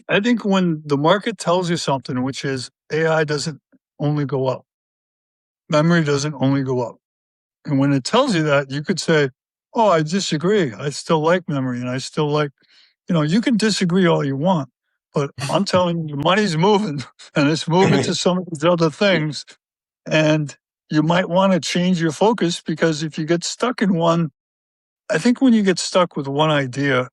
I think when the market tells you something, which is AI doesn't only go up, memory doesn't only go up. And when it tells you that, you could say, oh, I disagree. I still like memory and I still like, you can disagree all you want, but I'm telling you, money's moving and it's moving to some of these other things. And you might want to change your focus because if you get stuck in one, I think when you get stuck with one idea,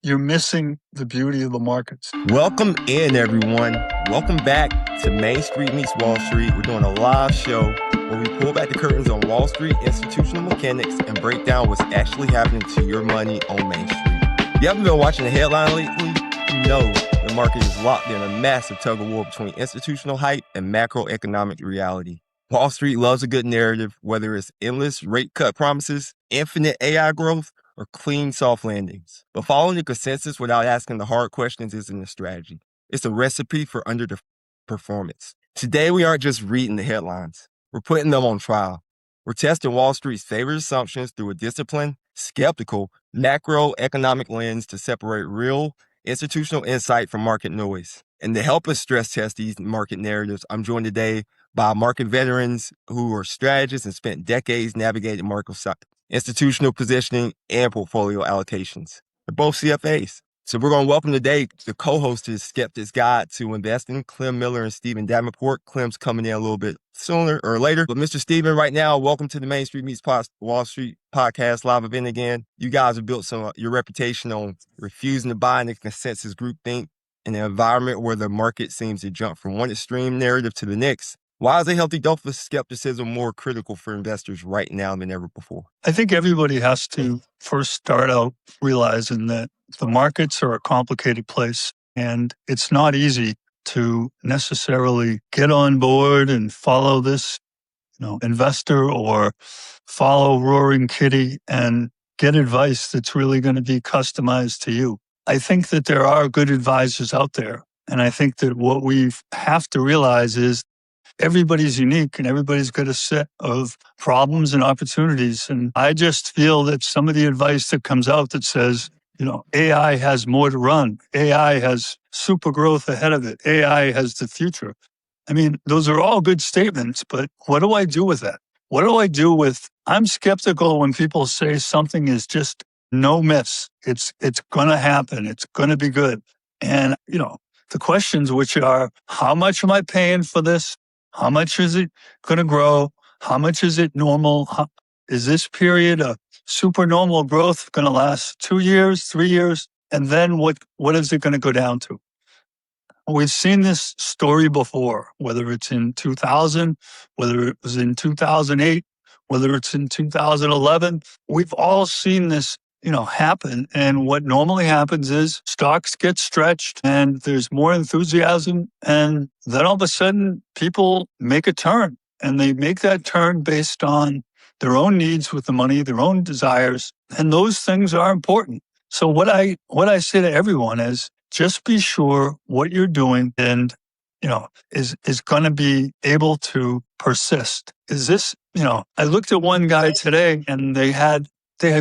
you're missing the beauty of the markets. Welcome in, everyone. Welcome back to Main Street Meets Wall Street. We're doing a live show where we pull back the curtains on Wall Street institutional mechanics and break down what's actually happening to your money on Main Street. If you haven't been watching the headline lately, you know the market is locked in a massive tug of war between institutional hype and macroeconomic reality. Wall Street loves a good narrative, whether it's endless rate cut promises, infinite AI growth, or clean soft landings. But following the consensus without asking the hard questions isn't a strategy. It's a recipe for underperformance. Today, we aren't just reading the headlines. We're putting them on trial. We're testing Wall Street's favorite assumptions through a disciplined, skeptical, macroeconomic lens to separate real institutional insight from market noise. And to help us stress test these market narratives, I'm joined today by market veterans who are strategists and spent decades navigating market institutional positioning and portfolio allocations. They're both CFAs. So we're going to welcome today the co-host to the Skeptic's Guide to Investing, Clem Miller and Stephen Davenport. Clem's coming in a little bit sooner or later. But Mr. Stephen, right now, welcome to the Main Street Meets Wall Street podcast live event again. You guys have built your reputation on refusing to buy into consensus groupthink in an environment where the market seems to jump from one extreme narrative to the next. Why is a healthy dose of skepticism more critical for investors right now than ever before? I think everybody has to first start out realizing that the markets are a complicated place and it's not easy to necessarily get on board and follow this, investor or follow Roaring Kitty and get advice that's really going to be customized to you. I think that there are good advisors out there. And I think that what we have to realize is everybody's unique and everybody's got a set of problems and opportunities. And I just feel that some of the advice that comes out that says, AI has more to run. AI has super growth ahead of it. AI has the future. I mean, those are all good statements, but what do I do with that? What do I do with, I'm skeptical when people say something is just no miss. It's going to happen. It's going to be good. And, the questions which are, how much am I paying for this? How much is it going to grow? How much is it normal? Is this period of super normal growth going to last 2 years, 3 years? And then what is it going to go down to? We've seen this story before, whether it's in 2000, whether it was in 2008, whether it's in 2011. We've all seen this happen. And what normally happens is stocks get stretched and there's more enthusiasm. And then all of a sudden people make a turn and they make that turn based on their own needs with the money, their own desires. And those things are important. So what I say to everyone is just be sure what you're doing and, is going to be able to persist. Is this, I looked at one guy today and they had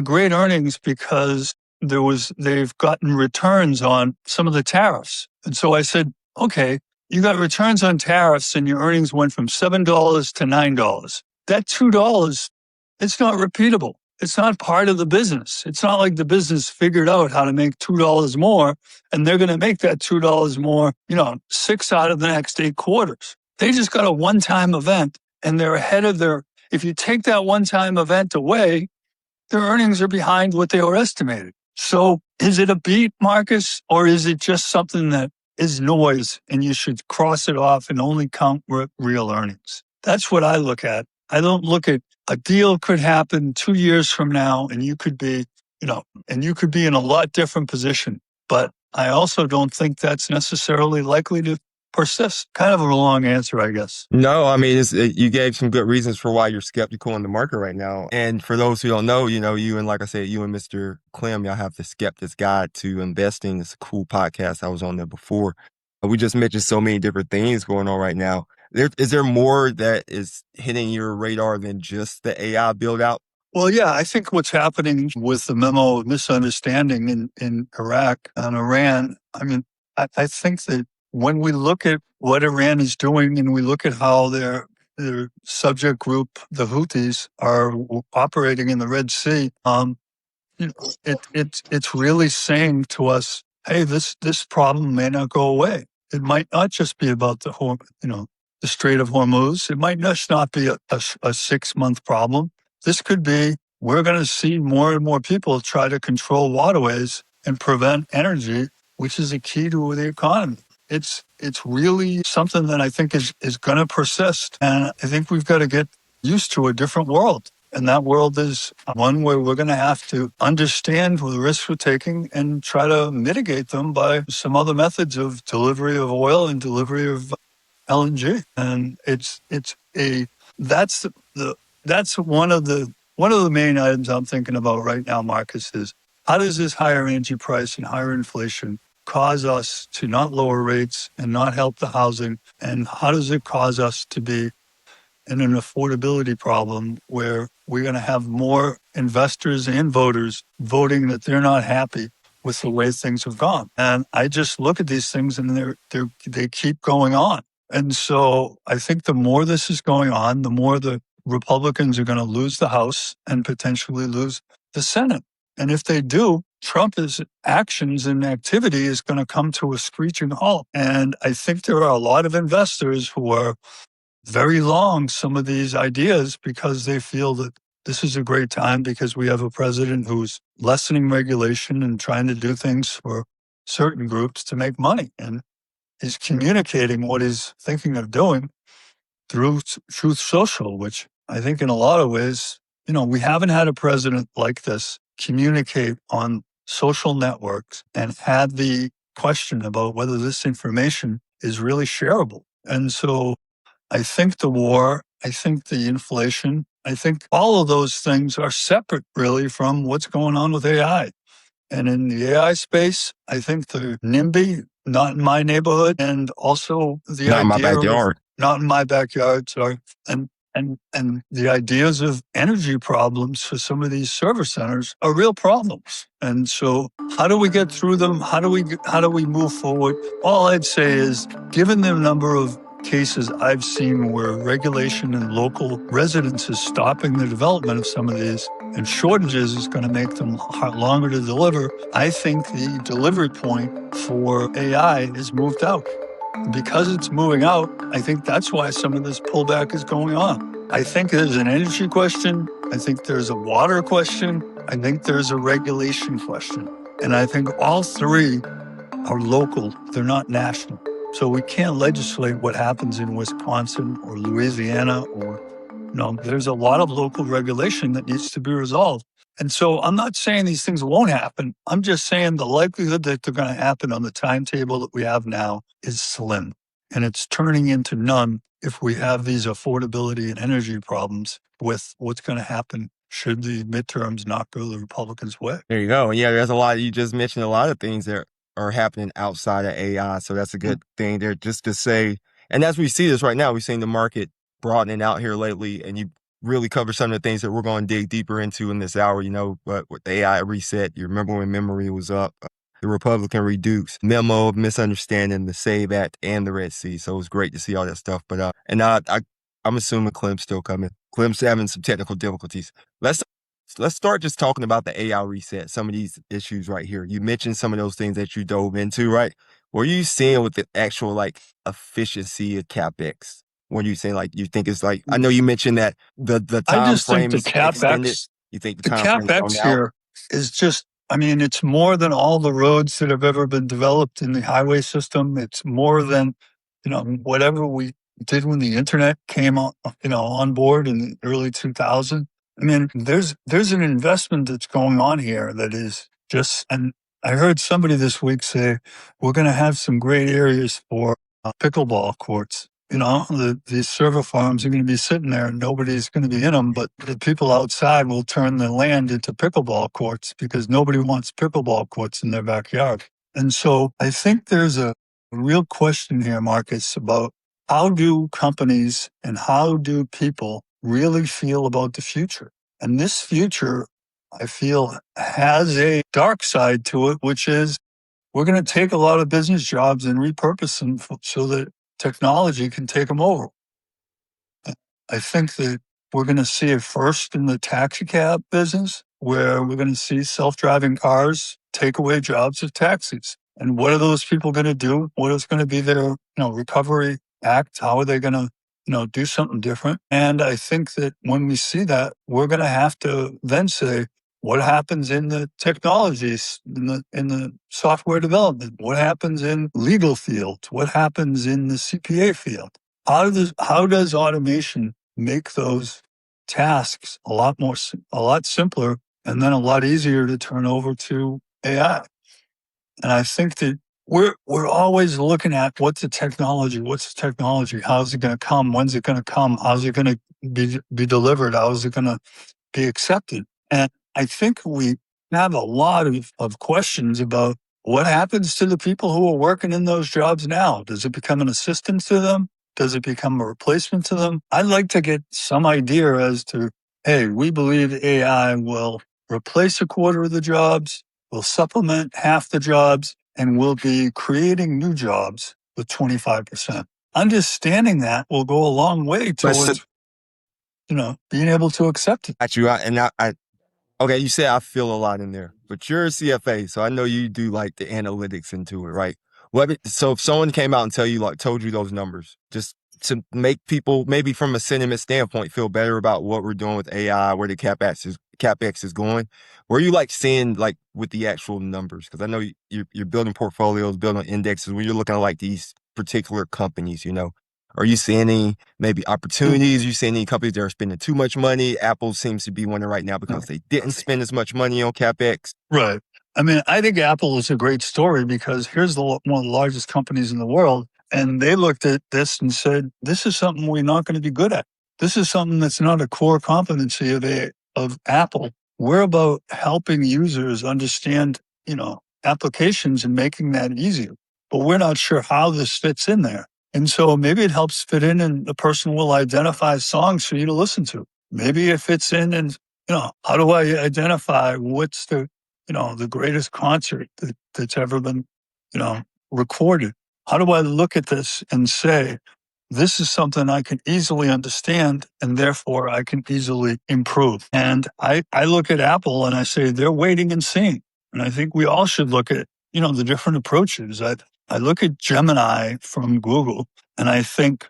great earnings because they've gotten returns on some of the tariffs. And so I said, okay, you got returns on tariffs and your earnings went from $7 to $9. That $2, it's not repeatable. It's not part of the business. It's not like the business figured out how to make $2 more and they're going to make that $2 more, 6 out of the next 8 quarters. They just got a one-time event and they're ahead of if you take that one-time event away, their earnings are behind what they were estimated. So is it a beat, Marcus, or is it just something that is noise and you should cross it off and only count real earnings? That's what I look at. I don't look at a deal could happen 2 years from now and you could be, in a lot different position. But I also don't think that's necessarily likely to persist. Kind of a long answer, I guess. No, I mean, you gave some good reasons for why you're skeptical in the market right now. And for those who don't know, you and like I said, you and Mr. Clem, y'all have the Skeptic's Guide to Investing. It's a cool podcast. I was on there before. We just mentioned so many different things going on right now. Is there more that is hitting your radar than just the AI build out? Well, yeah, I think what's happening with the memo of misunderstanding in Iraq and Iran, I mean, I think that when we look at what Iran is doing and we look at how their subject group, the Houthis, are operating in the Red Sea, you know, it's really saying to us, hey, this problem may not go away. It might not just be about the Strait of Hormuz. It might just not be a 6-month problem. This could be we're going to see more and more people try to control waterways and prevent energy, which is a key to the economy. It's really something that I think is going to persist, and I think we've got to get used to a different world. And that world is one where we're going to have to understand the risks we're taking and try to mitigate them by some other methods of delivery of oil and delivery of LNG. And that's the that's one of the main items I'm thinking about right now, Marcus, is how does this higher energy price and higher inflation cause us to not lower rates and not help the housing? And how does it cause us to be in an affordability problem where we're going to have more investors and voters voting that they're not happy with the way things have gone? And I just look at these things and they keep going on. And so I think the more this is going on, the more the Republicans are going to lose the House and potentially lose the Senate. And if they do, Trump's actions and activity is going to come to a screeching halt. And I think there are a lot of investors who are very long some of these ideas because they feel that this is a great time because we have a president who's lessening regulation and trying to do things for certain groups to make money and is communicating what he's thinking of doing through Truth Social, which I think in a lot of ways, we haven't had a president like this communicate on social networks and had the question about whether this information is really shareable. And so I think the war, I think the inflation, I think all of those things are separate really from what's going on with AI. And in the AI space, I think the NIMBY, not in my neighborhood, and also the Not in my idea of backyard. not in my backyard, sorry, and the ideas of energy problems for some of these server centers are real problems. And so how do we get through them? How do we move forward? All I'd say is, given the number of cases I've seen where regulation and local residents is stopping the development of some of these, and shortages is going to make them longer to deliver, I think the delivery point for AI is moved out. Because it's moving out, I think that's why some of this pullback is going on. I think there's an energy question. I think there's a water question. I think there's a regulation question. And I think all three are local. They're not national. So we can't legislate what happens in Wisconsin or Louisiana or, there's a lot of local regulation that needs to be resolved. And so I'm not saying these things won't happen. I'm just saying the likelihood that they're going to happen on the timetable that we have now is slim. And it's turning into none if we have these affordability and energy problems with what's going to happen should the midterms not go the Republicans' way. There you go. Yeah, there's a lot. You just mentioned a lot of things that are happening outside of AI. So that's a good thing there just to say. And as we see this right now, we've seen the market broadening out here lately, and you really cover some of the things that we're going to dig deeper into in this hour, but with the AI reset, you remember when memory was up, the Republican Redux, memo of misunderstanding, the SAVE Act, and the Red Sea. So it was great to see all that stuff. But I'm assuming Clem's still coming. Clem's having some technical difficulties. Let's start just talking about the AI reset, some of these issues right here. You mentioned some of those things that you dove into, right? What are you seeing with the actual efficiency of Capex? What are you saying? You think it's I know you mentioned that the I time just think frame the is extended. CapEx, You think the the time frame CapEx here is just, it's more than all the roads that have ever been developed in the highway system. It's more than, whatever we did when the internet came on board in the early 2000s. There's an investment that's going on here that is just, and I heard somebody this week say, we're going to have some great areas for pickleball courts. These server farms are going to be sitting there and nobody's going to be in them, but the people outside will turn the land into pickleball courts because nobody wants pickleball courts in their backyard. And so I think there's a real question here, Marcus, about how do companies and how do people really feel about the future? And this future, I feel, has a dark side to it, which is we're going to take a lot of business jobs and repurpose them so that technology can take them over. I think that we're going to see it first in the taxi cab business, where we're going to see self-driving cars take away jobs of taxis. And what are those people going to do? What is going to be their, recovery act? How are they going to, do something different? And I think that when we see that, we're going to have to then say, what happens in the technologies, in the software development? What happens in legal fields? What happens in the CPA field? How does automation make those tasks a lot simpler, and then a lot easier to turn over to AI? And I think that we're always looking at what's the technology, how's it going to come, when's it going to come, how's it going to be delivered, how's it going to be accepted. And I think we have a lot of questions about what happens to the people who are working in those jobs now. Does it become an assistance to them? Does it become a replacement to them? I'd like to get some idea as to, hey, we believe AI will replace a quarter of the jobs, will supplement half the jobs, and will be creating new jobs with 25%. Understanding that will go a long way towards, being able to accept it. Got you. Okay, you said I feel a lot in there, but you're a CFA, so I know you do like the analytics into it, right? So if someone came out and told you those numbers, just to make people maybe from a sentiment standpoint feel better about what we're doing with AI, where the capex is going, where you like seeing like with the actual numbers? Because I know you're building portfolios, building indexes. When you're looking at like these particular companies, are you seeing any maybe opportunities? You seeing any companies that are spending too much money? Apple seems to be one right now because they didn't spend as much money on CapEx. Right. I mean, I think Apple is a great story because here's one of the largest companies in the world, and they looked at this and said, "This is something we're not going to be good at. This is something that's not a core competency of Apple. We're about helping users understand, applications and making that easier. But we're not sure how this fits in there. And so maybe it helps fit in, and the person will identify songs for you to listen to. Maybe it fits in, and how do I identify what's the greatest concert that's ever been, recorded? How do I look at this and say, this is something I can easily understand, and therefore I can easily improve? And I look at Apple and I say, they're waiting and seeing. And I think we all should look at, the different approaches. I look at Gemini from Google, and I think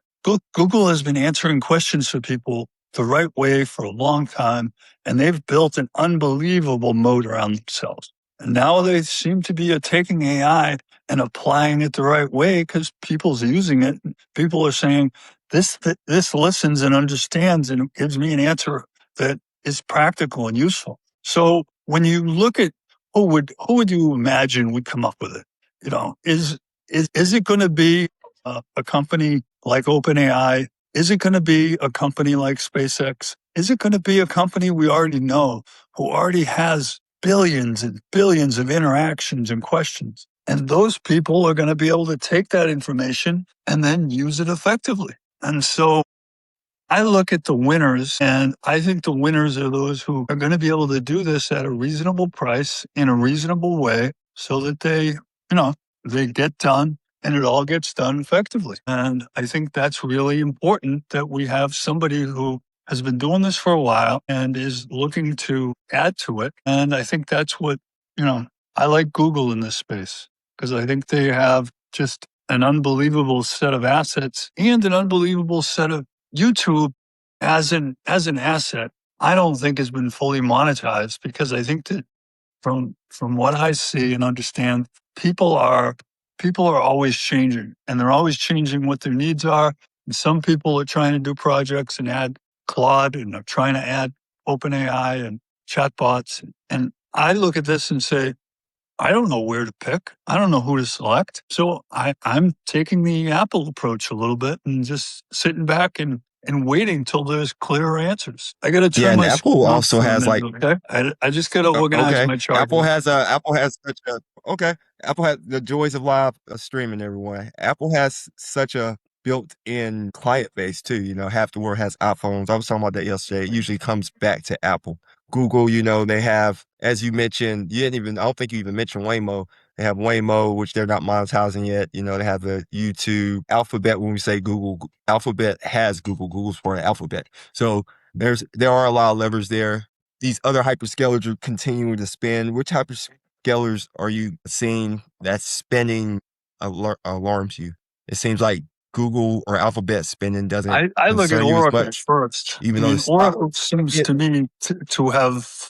Google has been answering questions for people the right way for a long time, and they've built an unbelievable moat around themselves. And now they seem to be taking AI and applying it the right way because people's using it. People are saying, this listens and understands and gives me an answer that is practical and useful. So when you look at who would you imagine would come up with it? Is it going to be a company like OpenAI? Is it going to be a company like SpaceX? Is it going to be a company we already know who already has billions and billions of interactions and questions? And those people are going to be able to take that information and then use it effectively. And so I look at the winners, and I think the winners are those who are going to be able to do this at a reasonable price in a reasonable way so that they get done and it all gets done effectively. And I think that's really important, that we have somebody who has been doing this for a while and is looking to add to it. And I think that's what, I like Google in this space, because I think they have just an unbelievable set of assets and an unbelievable set of YouTube as an asset. I don't think has been fully monetized, because I think that from what I see and understand, people are always changing, and they're always changing what their needs are. And some people are trying to do projects and add Claude, and are trying to add OpenAI and chatbots. And I look at this and say, I don't know where to pick. I don't know who to select. So I'm taking the Apple approach a little bit and just sitting back and waiting till there's clearer answers. I got to turn and my Apple screen off also for a has like, minute, okay? I just got to organize okay, my chart. Apple has such a, okay, Apple has the joys of live streaming, everyone. Apple has such a built-in client base too. Half the world has iPhones. I was talking about that yesterday. It usually comes back to Apple. Google, they have, as you mentioned, I don't think you even mentioned Waymo. They have Waymo, which they're not monetizing yet. They have the YouTube, Alphabet. When we say Google, Alphabet has Google. Google's part of Alphabet. So there are a lot of levers there. These other hyperscalers are continuing to spend. Which hyperscalers are you seeing that spending alarms you? It seems like Google or Alphabet spending doesn't I look at concern you as Oracle much, first. I even though the mean, stock. Oracle seems to me to have,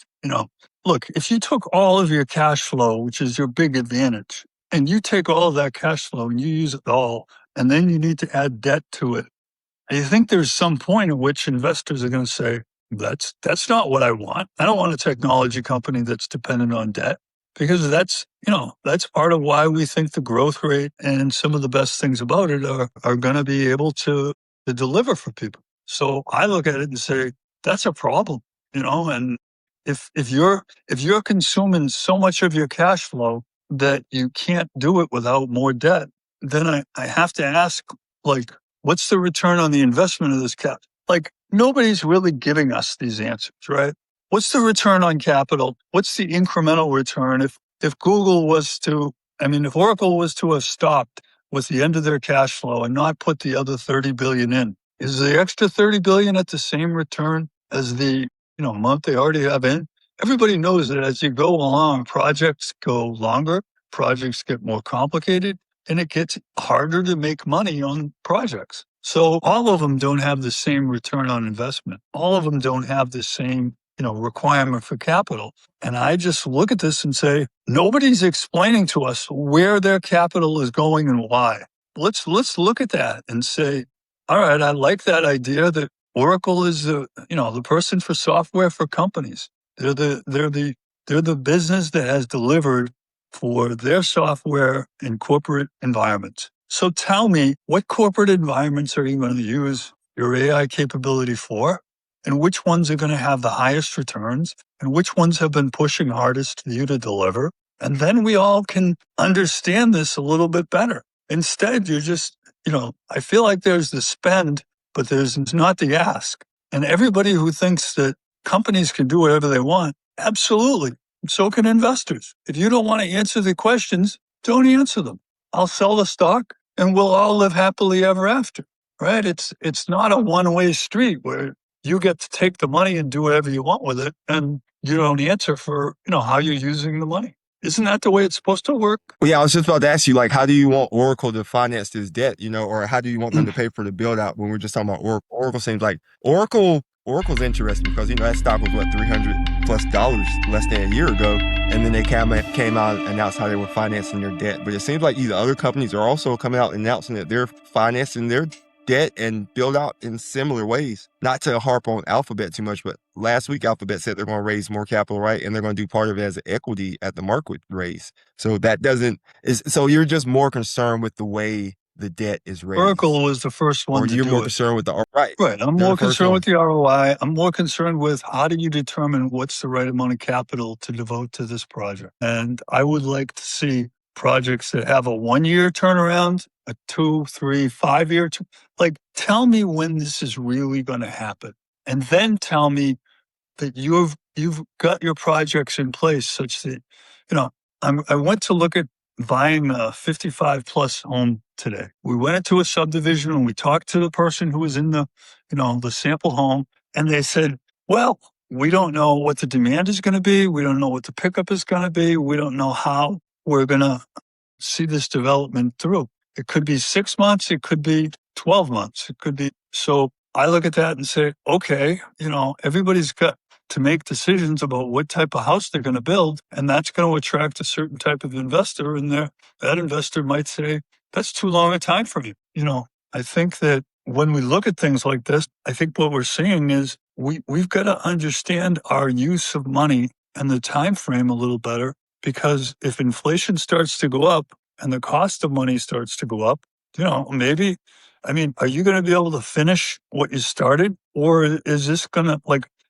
look, if you took all of your cash flow, which is your big advantage, and you take all of that cash flow and you use it all, and then you need to add debt to it, I think there's some point at which investors are going to say, that's not what I want. I don't want a technology company that's dependent on debt because that's part of why we think the growth rate and some of the best things about it are going to be able to deliver for people. So I look at it and say, that's a problem, and if you're consuming so much of your cash flow that you can't do it without more debt, then I have to ask, like, what's the return on the investment of this cap? Like, nobody's really giving us these answers, right? What's the return on capital? What's the incremental return? If Google was to, if Oracle was to have stopped with the end of their cash flow and not put the other 30 billion in, is the extra 30 billion at the same return as the amount they already have in? Everybody knows that as you go along, projects go longer, projects get more complicated, and it gets harder to make money on projects. So all of them don't have the same return on investment. All of them don't have the same, requirement for capital. And I just look at this and say, nobody's explaining to us where their capital is going and why. Let's look at that and say, all right, I like that idea that Oracle is the person for software for companies. They're the business that has delivered for their software in corporate environments. So tell me, what corporate environments are you going to use your AI capability for? And which ones are going to have the highest returns? And which ones have been pushing hardest for you to deliver? And then we all can understand this a little bit better. Instead, you're just, I feel like there's the spend, but there's not the ask. And everybody who thinks that companies can do whatever they want, absolutely. So can investors. If you don't want to answer the questions, don't answer them. I'll sell the stock and we'll all live happily ever after, right? It's not a one-way street where you get to take the money and do whatever you want with it and you don't answer for, how you're using the money. Isn't that the way it's supposed to work? Well, yeah, I was just about to ask you, like, how do you want Oracle to finance this debt, or how do you want them to pay for the build out when we're just talking about Oracle? Oracle seems like Oracle's interesting because, that stock was what, $300+ less than a year ago. And then they came out and announced how they were financing their debt. But it seems like these other companies are also coming out and announcing that they're financing their debt and build out in similar ways. Not to harp on Alphabet too much, but last week Alphabet said they're going to raise more capital, right? And they're going to do part of it as equity at the market raise. So so you're just more concerned with the way the debt is raised. Oracle was the first one to do it. Or you're more concerned with the right. Right. I'm more concerned with the ROI. I'm more concerned with how do you determine what's the right amount of capital to devote to this project. And I would like to see projects that have a 1-year turnaround, a 2, 3, 5-year. Like, tell me when this is really going to happen, and then tell me that you've got your projects in place such that, I went to look at buying a 55 plus home today. We went into a subdivision and we talked to the person who was in the sample home, and they said, well, we don't know what the demand is going to be. We don't know what the pickup is going to be. We don't know how we're going to see this development through. It could be 6 months. It could be 12 months. It could be. So I look at that and say, okay, everybody's got to make decisions about what type of house they're going to build. And that's going to attract a certain type of investor. And that investor might say, that's too long a time for me. I think that when we look at things like this, I think what we're seeing is we've got to understand our use of money and the time frame a little better, because if inflation starts to go up and the cost of money starts to go up, maybe, are you going to be able to finish what you started? Or is this going to,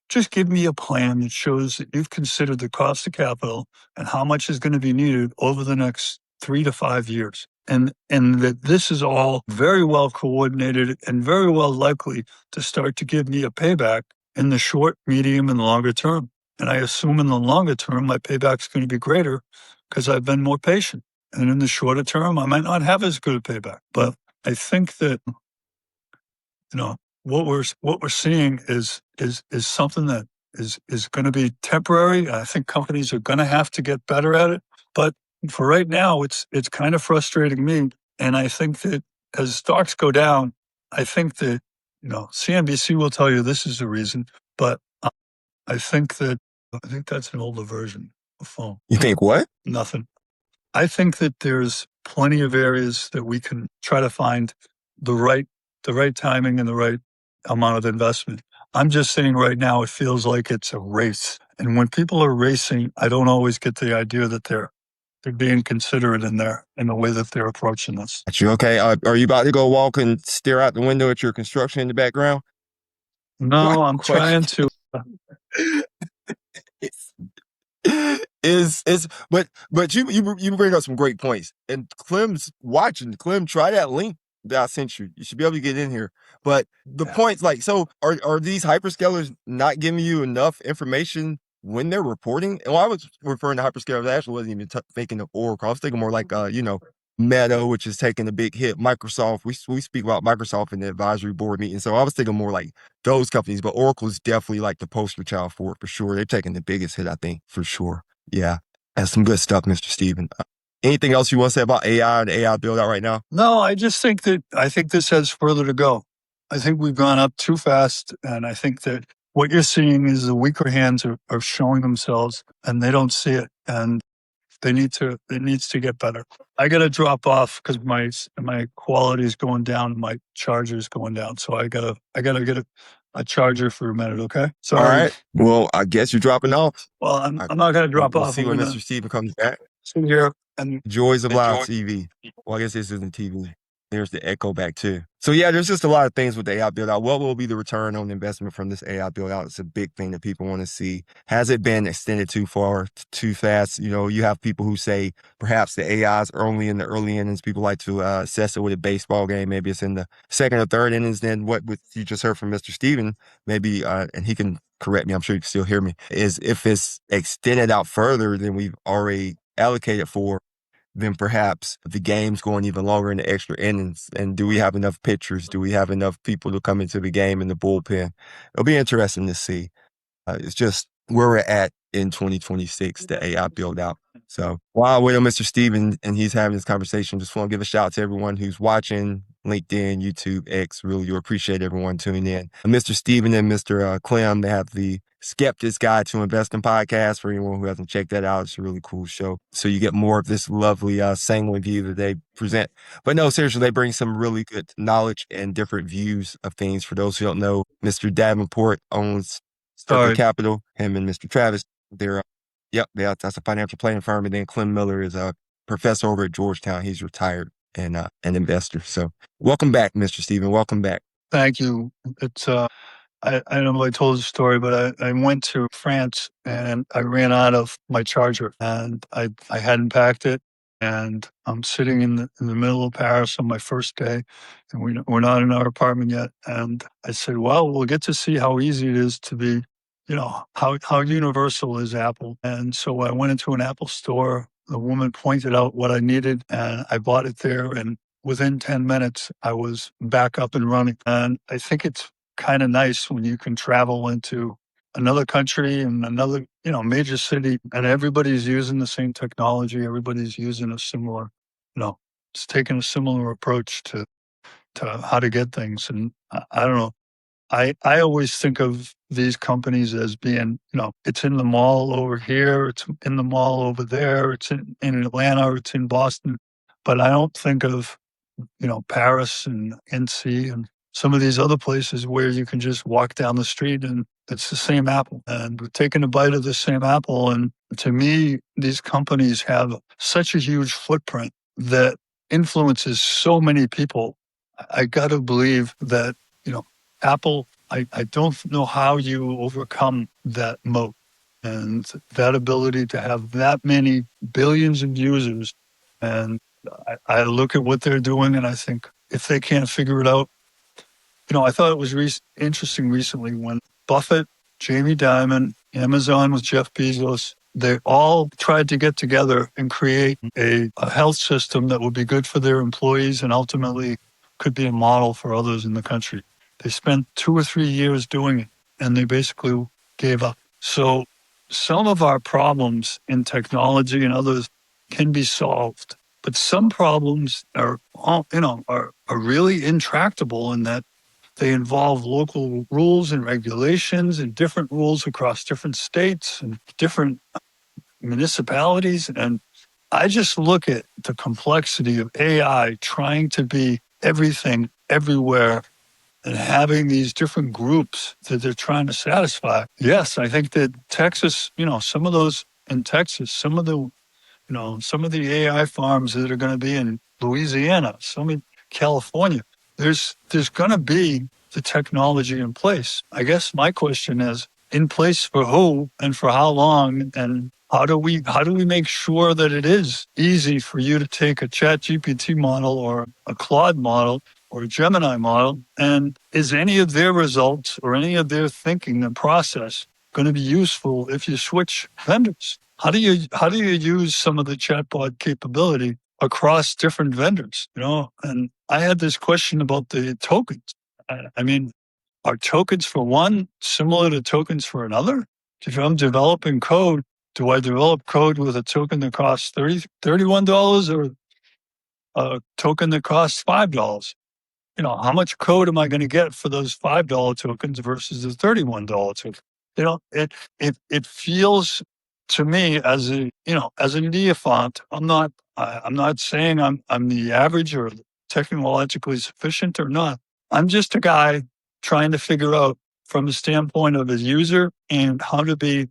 just give me a plan that shows that you've considered the cost of capital and how much is going to be needed over the next 3 to 5 years. And that this is all very well coordinated and very well likely to start to give me a payback in the short, medium, and longer term. And I assume in the longer term, my payback's going to be greater because I've been more patient. And in the shorter term, I might not have as good a payback. But I think that, what we're seeing is something that is going to be temporary. I think companies are going to have to get better at it. But for right now, it's kind of frustrating me. And I think that as stocks go down, I think that CNBC will tell you this is the reason. But I think that's an older version of phone. You think what? Nothing. I think that there's plenty of areas that we can try to find the right timing and the right amount of investment. I'm just saying right now it feels like it's a race. And when people are racing, I don't always get the idea that they're being considerate in the way that they're approaching this. Got you. Okay. Are you about to go walk and stare out the window at your construction in the background? No, I'm trying to. But you bring up some great points. And Clem's watching. Clem, try that link that I sent you. You should be able to get in here. But the points, like, so are these hyperscalers not giving you enough information when they're reporting? And when I was referring to hyperscalers, I actually wasn't even thinking of Oracle. I was thinking more like Meta, which is taking a big hit. Microsoft, we speak about Microsoft in the advisory board meeting. So I was thinking more like those companies, but Oracle is definitely like the poster child for it, for sure. They're taking the biggest hit, I think, for sure. Yeah. That's some good stuff, Mr. Steven. Anything else you want to say about AI and the AI build out right now? No, I think this has further to go. I think we've gone up too fast. And I think that what you're seeing is the weaker hands are showing themselves and they don't see it. And it needs to get better. I got to drop off because my quality is going down. My charger is going down. So I gotta get a charger for a minute. Okay. Sorry. All right. Well, I guess you're dropping off. Well, I'm not going to drop we'll off. See when Mr. Steven comes back. Sit here and Joys of live TV. Well, I guess this isn't TV. There's the echo back too. So yeah, there's just a lot of things with the AI build out. What will be the return on investment from this AI build out? It's a big thing that people want to see. Has it been extended too far, too fast? You have people who say perhaps the AIs are only in the early innings. People like to assess it with a baseball game. Maybe it's in the second or third innings. Then what you just heard from Mr. Steven, maybe, and he can correct me, I'm sure you can still hear me, is if it's extended out further than we've already allocated for, then perhaps the game's going even longer in the extra innings. And do we have enough pitchers? Do we have enough people to come into the game in the bullpen? It'll be interesting to see. It's just where we're at in 2026, the AI build out. So while I wait on Mr. Steven and he's having this conversation, just want to give a shout out to everyone who's watching LinkedIn, YouTube, X. Really do appreciate everyone tuning in. Mr. Steven and Mr. Clem, they have the Skeptic's Guide to Investing podcast. For anyone who hasn't checked that out, it's a really cool show. So you get more of this lovely sanguine view that they present. But no, seriously, they bring some really good knowledge and different views of things. For those who don't know, Mr. Davenport owns Circle Capital. Him and Mr. Travis, that's a financial planning firm. And then Clem Miller is a professor over at Georgetown. He's retired and an investor. So welcome back, Mr. Steven. Welcome back. Thank you. It's I don't know if I told the story, but I went to France and I ran out of my charger and I hadn't packed it. And I'm sitting in the middle of Paris on my first day and we're not in our apartment yet. And I said, well, we'll get to see how easy it is to be, how universal is Apple. And so I went into an Apple store. The woman pointed out what I needed and I bought it there. And within 10 minutes, I was back up and running. And I think it's kind of nice when you can travel into another country and another, major city and everybody's using the same technology. Everybody's using a similar, it's taking a similar approach to how to get things. And I don't know. I always think of these companies as being, it's in the mall over here, it's in the mall over there, it's in Atlanta, it's in Boston. But I don't think of, Paris and NC and some of these other places where you can just walk down the street and it's the same apple. And we're taking a bite of the same apple. And to me, these companies have such a huge footprint that influences so many people. I got to believe that, Apple, I don't know how you overcome that moat and that ability to have that many billions of users. And I look at what they're doing and I think if they can't figure it out, I thought it was interesting recently when Buffett, Jamie Dimon, Amazon with Jeff Bezos, they all tried to get together and create a health system that would be good for their employees and ultimately could be a model for others in the country. They spent 2 or 3 years doing it and they basically gave up. So some of our problems in technology and others can be solved, but some problems are, are really intractable in that they involve local rules and regulations and different rules across different states and different municipalities. And I just look at the complexity of AI trying to be everything everywhere and having these different groups that they're trying to satisfy. Yes, I think that Texas, some of those in Texas, some of the AI farms that are going to be in Louisiana, some in California, there's going to be the technology in place. I guess my question is, in place for who and for how long, and how do we make sure that it is easy for you to take a Chat GPT model or a Claude model or a Gemini model, and is any of their results or any of their thinking and process going to be useful if you switch vendors? How do you use some of the chatbot capability across different vendors? And I had this question about the tokens. I mean, are tokens for one similar to tokens for another? If I'm developing code, do I develop code with a token that costs $31 or a token that costs $5? How much code am I going to get for those $5 tokens versus the $31 token? It feels to me as a neophyte. I'm not saying I'm the average or technologically sufficient or not. I'm just a guy trying to figure out from the standpoint of a user and how to be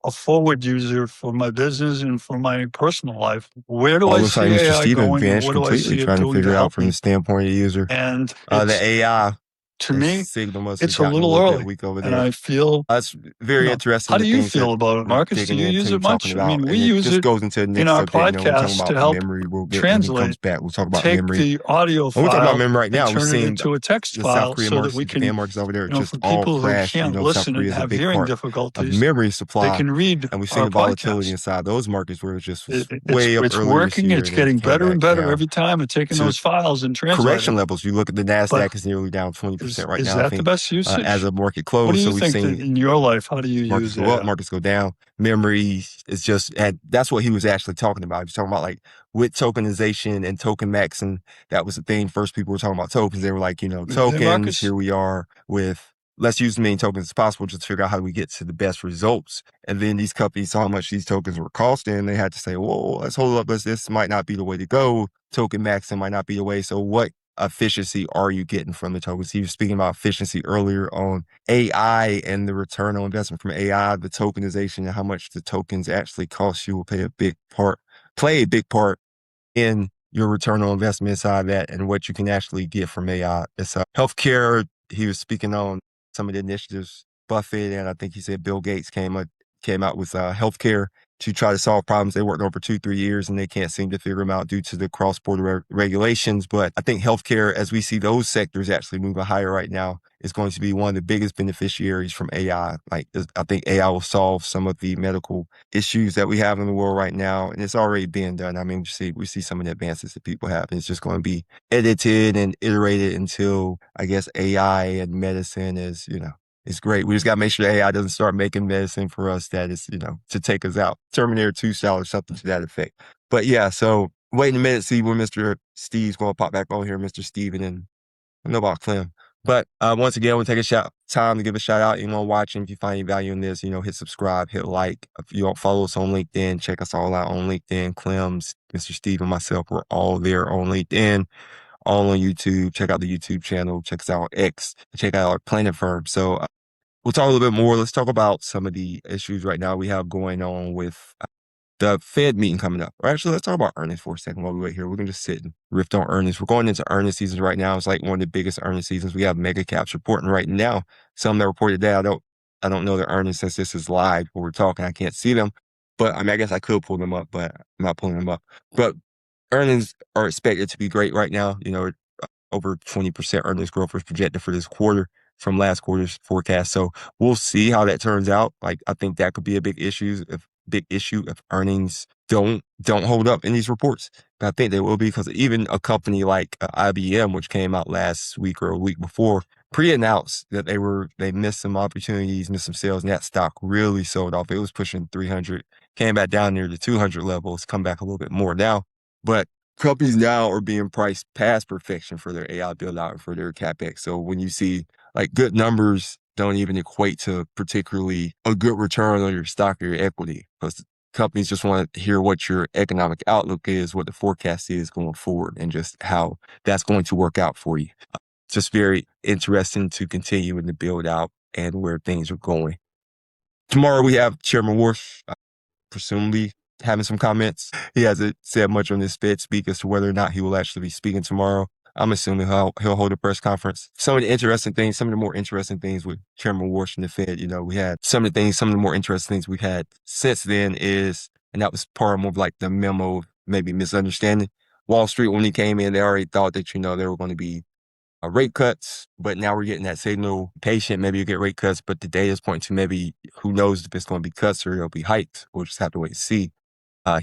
a forward user for my business and for my personal life. Where do Well, it I looks like see Mr. AI Steven going and vanished what do I completely, see it trying to doing to figure out help from the me? standpoint of the user. And The AI to and me, signal must have it's a gotten a little little bit early. weak over And there. I feel, That's very how interesting, the do you things that feel about it, we're Marcus? Do digging you use into, it talking much? I about, mean, we and it use just it goes into the in next our subject. We're talking podcasts to about help memory. We'll get when he comes translate, back. We'll talk about take memory. the audio When we talk about file memory right and now, we're turn it seeing into a text the South file Korean so that markets, we the Japan can, markets over there just for all people who crashed. can't South listen Korea and is a have big hearing part of difficulties, memory they supply. can read And we're our seeing volatility podcast. inside those markets where it just was It's way up it's earlier this working. year It's and then getting came better and back better down every time. And taking to those files and correction translating. levels. You look at the But NASDAQ is nearly down 20% right is now, I that the think, best as usage? of market What do close. So you we've think that seen in your life? How do you markets use go up, AI? markets go down. Memory is just that's what he was actually talking about. He was talking about like with tokenization and token max, and that was the thing. First, people were talking about tokens. They were like, Hey, tokens. Marcus. Here we are with let's use as many tokens as possible just to figure out how do we get to the best results. And then these companies saw how much these tokens were costing. They had to say, whoa, let's hold up. This might not be the way to go. Token maxing might not be the way. So what efficiency are you getting from the tokens? He was speaking about efficiency earlier on AI and the return on investment from AI, the tokenization, and how much the tokens actually cost you will play a big part in your return on investment inside that and what you can actually get from AI. It's healthcare. He was speaking on some of the initiatives. Buffett and I think he said Bill Gates came out with healthcare to try to solve problems they worked on for 2-3 years and they can't seem to figure them out due to the cross-border regulations. But I think healthcare, as we see those sectors actually moving higher right now, is going to be one of the biggest beneficiaries from AI. Like I think AI will solve some of the medical issues that we have in the world right now, and it's already being done. I mean, we see some of the advances that people have, and it's just going to be edited and iterated until I guess AI and medicine is, it's great. We just got to make sure AI doesn't start making medicine for us that is, to take us out. Terminator 2 style or something to that effect. But yeah, so wait a minute, see when Mr. Steve's going to pop back on here, Mr. Steven, and I know about Clem. But once again, we'll take time to give a shout out. Anyone watching, if you find any value in this, hit subscribe, hit like. If you don't follow us on LinkedIn, check us all out on LinkedIn. Clem's, Mr. Steve, and myself, we're all there on LinkedIn, all on YouTube. Check out the YouTube channel. Check us out on X. Check out our Planet Firm. So we'll talk a little bit more. Let's talk about some of the issues right now we have going on with the Fed meeting coming up. Or actually, let's talk about earnings for a second while we wait here. We're going to just sit and riff on earnings. We're going into earnings season right now. It's like one of the biggest earnings seasons. We have mega caps reporting right now. Some that reported today, I don't know the earnings since this is live where we're talking. I can't see them. But I mean, I guess I could pull them up, but I'm not pulling them up. But earnings are expected to be great right now. Over 20% earnings growth was projected for this quarter from last quarter's forecast. So we'll see how that turns out. Like, I think that could be a big issue if big issue if earnings don't hold up in these reports. But I think they will be, because even a company like IBM, which came out last week or a week before, pre-announced that they missed some opportunities, missed some sales, and that stock really sold off. It was pushing 300, came back down near the 200 levels, come back a little bit more now. But companies now are being priced past perfection for their AI build out and for their Capex. So when you see like good numbers don't even equate to particularly a good return on your stock or your equity, because companies just want to hear what your economic outlook is, what the forecast is going forward, and just how that's going to work out for you. Just very interesting to continue in the build out and where things are going. Tomorrow we have Chairman Walsh, presumably having some comments. He hasn't said much on this Fed speak as to whether or not he will actually be speaking tomorrow. I'm assuming he'll hold a press conference. Some of the more interesting things with Chairman Walsh and the Fed, we had some of the more interesting things we've had since then and that was part of more of like the memo, maybe misunderstanding. Wall Street, when he came in, they already thought that, there were going to be rate cuts, but now we're getting that signal, patient, maybe you get rate cuts, but the data is pointing to maybe, who knows if it's going to be cuts or it'll be hikes. We'll just have to wait and see.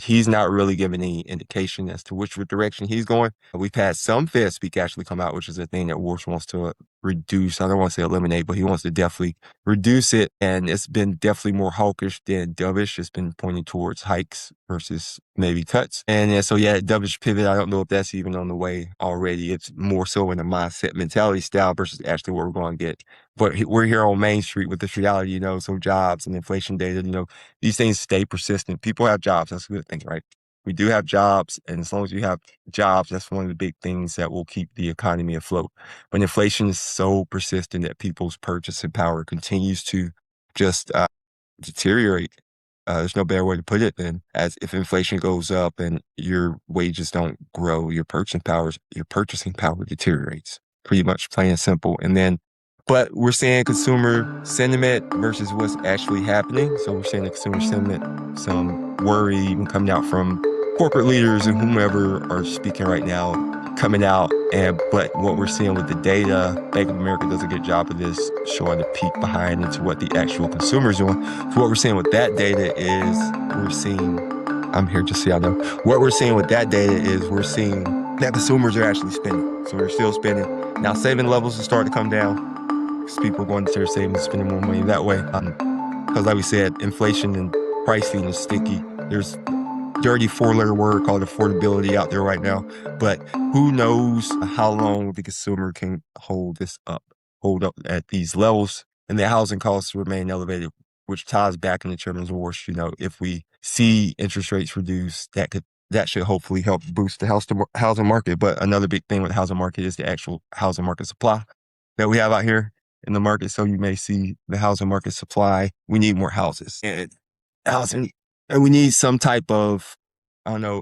He's not really giving any indication as to which direction he's going. We've had some Fed speak actually come out, which is a thing that Walsh wants to reduce. I don't want to say eliminate, but he wants to definitely reduce it. And it's been definitely more hawkish than dovish. It's been pointing towards hikes versus maybe cuts. And so, dovish pivot, I don't know if that's even on the way already. It's more so in the mindset mentality style versus actually what we're going to get. But we're here on Main Street with this reality, so jobs and inflation data, these things stay persistent. People have jobs. That's a good thing, right? We do have jobs. And as long as you have jobs, that's one of the big things that will keep the economy afloat. But inflation is so persistent that people's purchasing power continues to just deteriorate. There's no better way to put it than as if inflation goes up and your wages don't grow, your purchasing power deteriorates. Pretty much plain and simple. But we're seeing consumer sentiment versus what's actually happening. So we're seeing the consumer sentiment, some worry even coming out from corporate leaders and whomever are speaking right now, coming out. But what we're seeing with the data, Bank of America does a good job of this, showing a peek behind into what the actual consumer is doing. So what we're seeing with that data is I'm here just so y'all know. What we're seeing with that data is we're seeing that consumers are actually spending. So they're still spending. Now saving levels are starting to come down. People are going to their savings, spending more money that way. Because like we said, inflation and pricing is sticky. There's a dirty four-letter word called affordability out there right now. But who knows how long the consumer can hold up at these levels. And the housing costs remain elevated, which ties back into Chairman Walsh. If we see interest rates reduce, that should hopefully help boost the housing market. But another big thing with the housing market is the actual housing market supply that we have out here in the market. So you may see the housing market supply. We need more houses and we need some type of,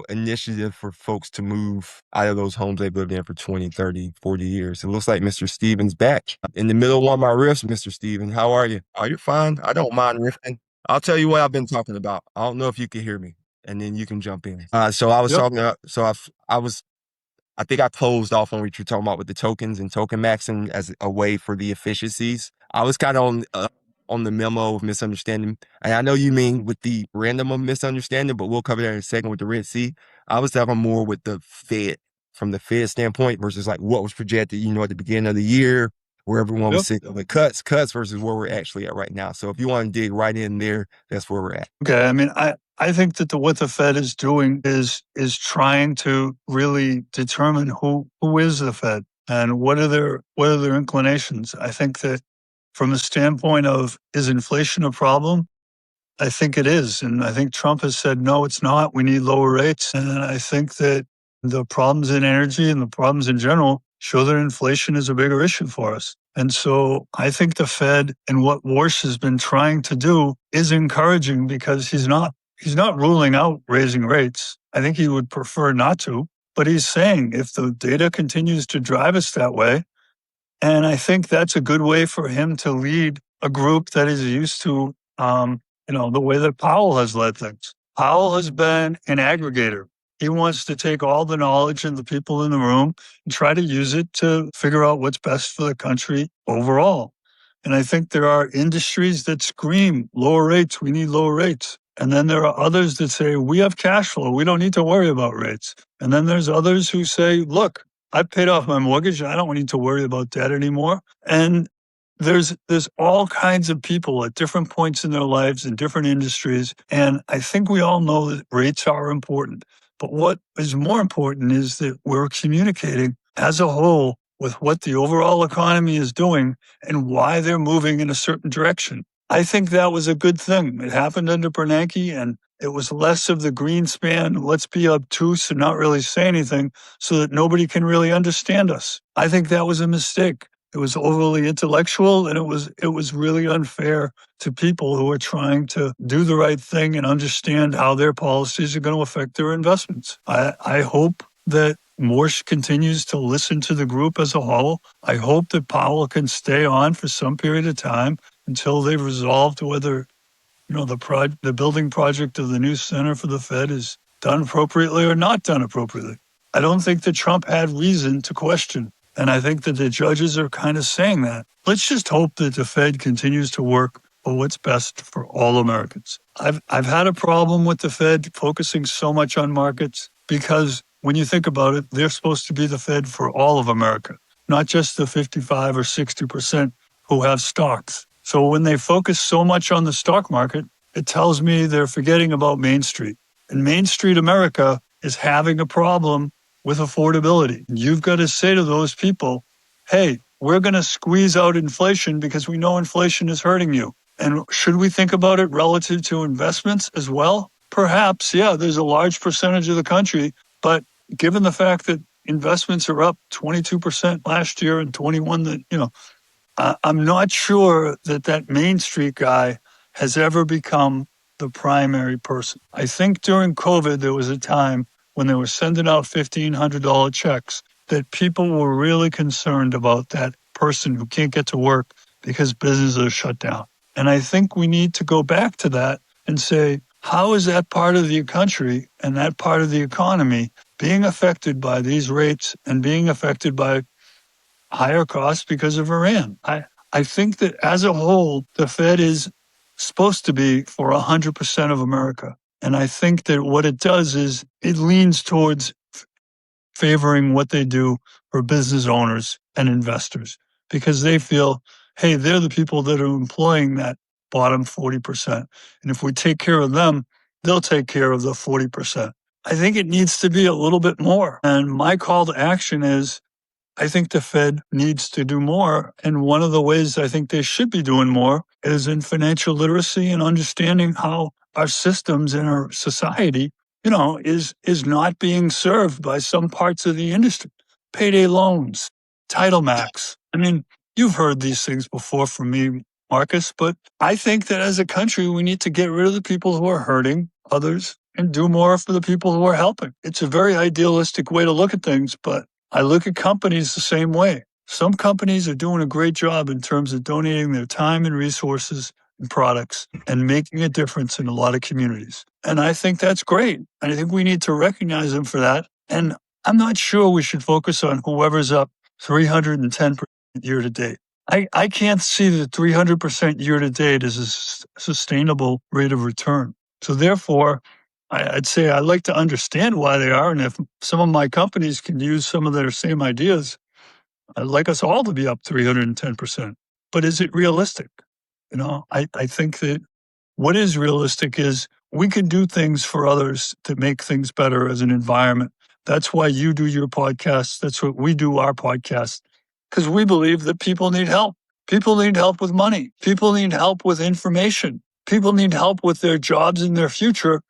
initiative for folks to move out of those homes they've lived in for 20, 30, 40 years. It looks like Mr. Steven's back in the middle of one of my riffs. Mr. Steven, how are you? Are you fine? I don't mind riffing. I'll tell you what I've been talking about. I don't know if you can hear me, and then you can jump in. So I was talking about, I think I closed off on what you're talking about with the tokens and token maxing as a way for the efficiencies. I was kind of on the memo of misunderstanding. And I know you mean with the random of misunderstanding, but we'll cover that in a second with the Red Sea. I was talking more with the Fed, from the Fed standpoint versus like what was projected, at the beginning of the year, where everyone was saying like cuts versus where we're actually at right now. So if you want to dig right in there, that's where we're at. Okay. I mean, I think that what the Fed is doing is trying to really determine who is the Fed and what are their inclinations. I think that from a standpoint of, is inflation a problem? I think it is. And I think Trump has said, no, it's not. We need lower rates. And I think that the problems in energy and the problems in general show that inflation is a bigger issue for us. And so I think the Fed and what Walsh has been trying to do is encouraging, because he's not ruling out raising rates. I think he would prefer not to, but he's saying if the data continues to drive us that way, and I think that's a good way for him to lead a group that is used to, the way that Powell has led things. Powell has been an aggregator. He wants to take all the knowledge and the people in the room and try to use it to figure out what's best for the country overall. And I think there are industries that scream lower rates. We need lower rates. And then there are others that say, we have cash flow. We don't need to worry about rates. And then there's others who say, look, I paid off my mortgage. I don't need to worry about debt anymore. And there's all kinds of people at different points in their lives in different industries. And I think we all know that rates are important. But what is more important is that we're communicating as a whole with what the overall economy is doing and why they're moving in a certain direction. I think that was a good thing. It happened under Bernanke, and it was less of the Greenspan, let's be obtuse and not really say anything so that nobody can really understand us. I think that was a mistake. It was overly intellectual, and it was really unfair to people who are trying to do the right thing and understand how their policies are going to affect their investments. I hope that Morse continues to listen to the group as a whole. I hope that Powell can stay on for some period of time until they've resolved whether the building project of the new center for the Fed is done appropriately or not done appropriately. I don't think that Trump had reason to question. And I think that the judges are kind of saying that. Let's just hope that the Fed continues to work for what's best for all Americans. I've had a problem with the Fed focusing so much on markets because when you think about it, they're supposed to be the Fed for all of America, not just the 55 or 60% who have stocks. So when they focus so much on the stock market, it tells me they're forgetting about Main Street. And Main Street America is having a problem with affordability. You've got to say to those people, hey, we're going to squeeze out inflation because we know inflation is hurting you. And should we think about it relative to investments as well? Perhaps, yeah, there's a large percentage of the country, but given the fact that investments are up 22% last year and 21, I'm not sure that Main Street guy has ever become the primary person. I think during COVID, there was a time when they were sending out $1,500 checks that people were really concerned about that person who can't get to work because businesses are shut down. And I think we need to go back to that and say, how is that part of the country and that part of the economy being affected by these rates and being affected by higher costs because of Iran? I think that as a whole, the Fed is supposed to be for 100% of America. And I think that what it does is it leans towards favoring what they do for business owners and investors because they feel, hey, they're the people that are employing that bottom 40%. And if we take care of them, they'll take care of the 40%. I think it needs to be a little bit more. And my call to action is I think the Fed needs to do more. And one of the ways I think they should be doing more is in financial literacy and understanding how our systems and our society, is not being served by some parts of the industry. Payday loans, Title Max. I mean, you've heard these things before from me, Marcus, but I think that as a country, we need to get rid of the people who are hurting others and do more for the people who are helping. It's a very idealistic way to look at things, but I look at companies the same way. Some companies are doing a great job in terms of donating their time and resources and products and making a difference in a lot of communities. And I think that's great. And I think we need to recognize them for that. And I'm not sure we should focus on whoever's up 310% year to date. I can't see that 300% year to date is a sustainable rate of return. So therefore, I'd say I like to understand why they are. And if some of my companies can use some of their same ideas, I'd like us all to be up 310%. But is it realistic? I think that what is realistic is we can do things for others to make things better as an environment. That's why you do your podcast. That's what we do our podcast, because we believe that people need help. People need help with money. People need help with information. People need help with their jobs and their future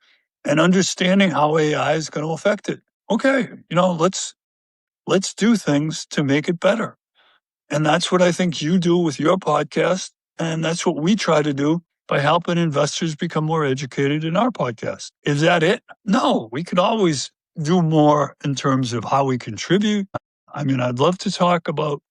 and understanding how AI is going to affect it. Okay, let's do things to make it better. And that's what I think you do with your podcast. And that's what we try to do by helping investors become more educated in our podcast. Is that it? No, we could always do more in terms of how we contribute. I mean, I'd love to talk about,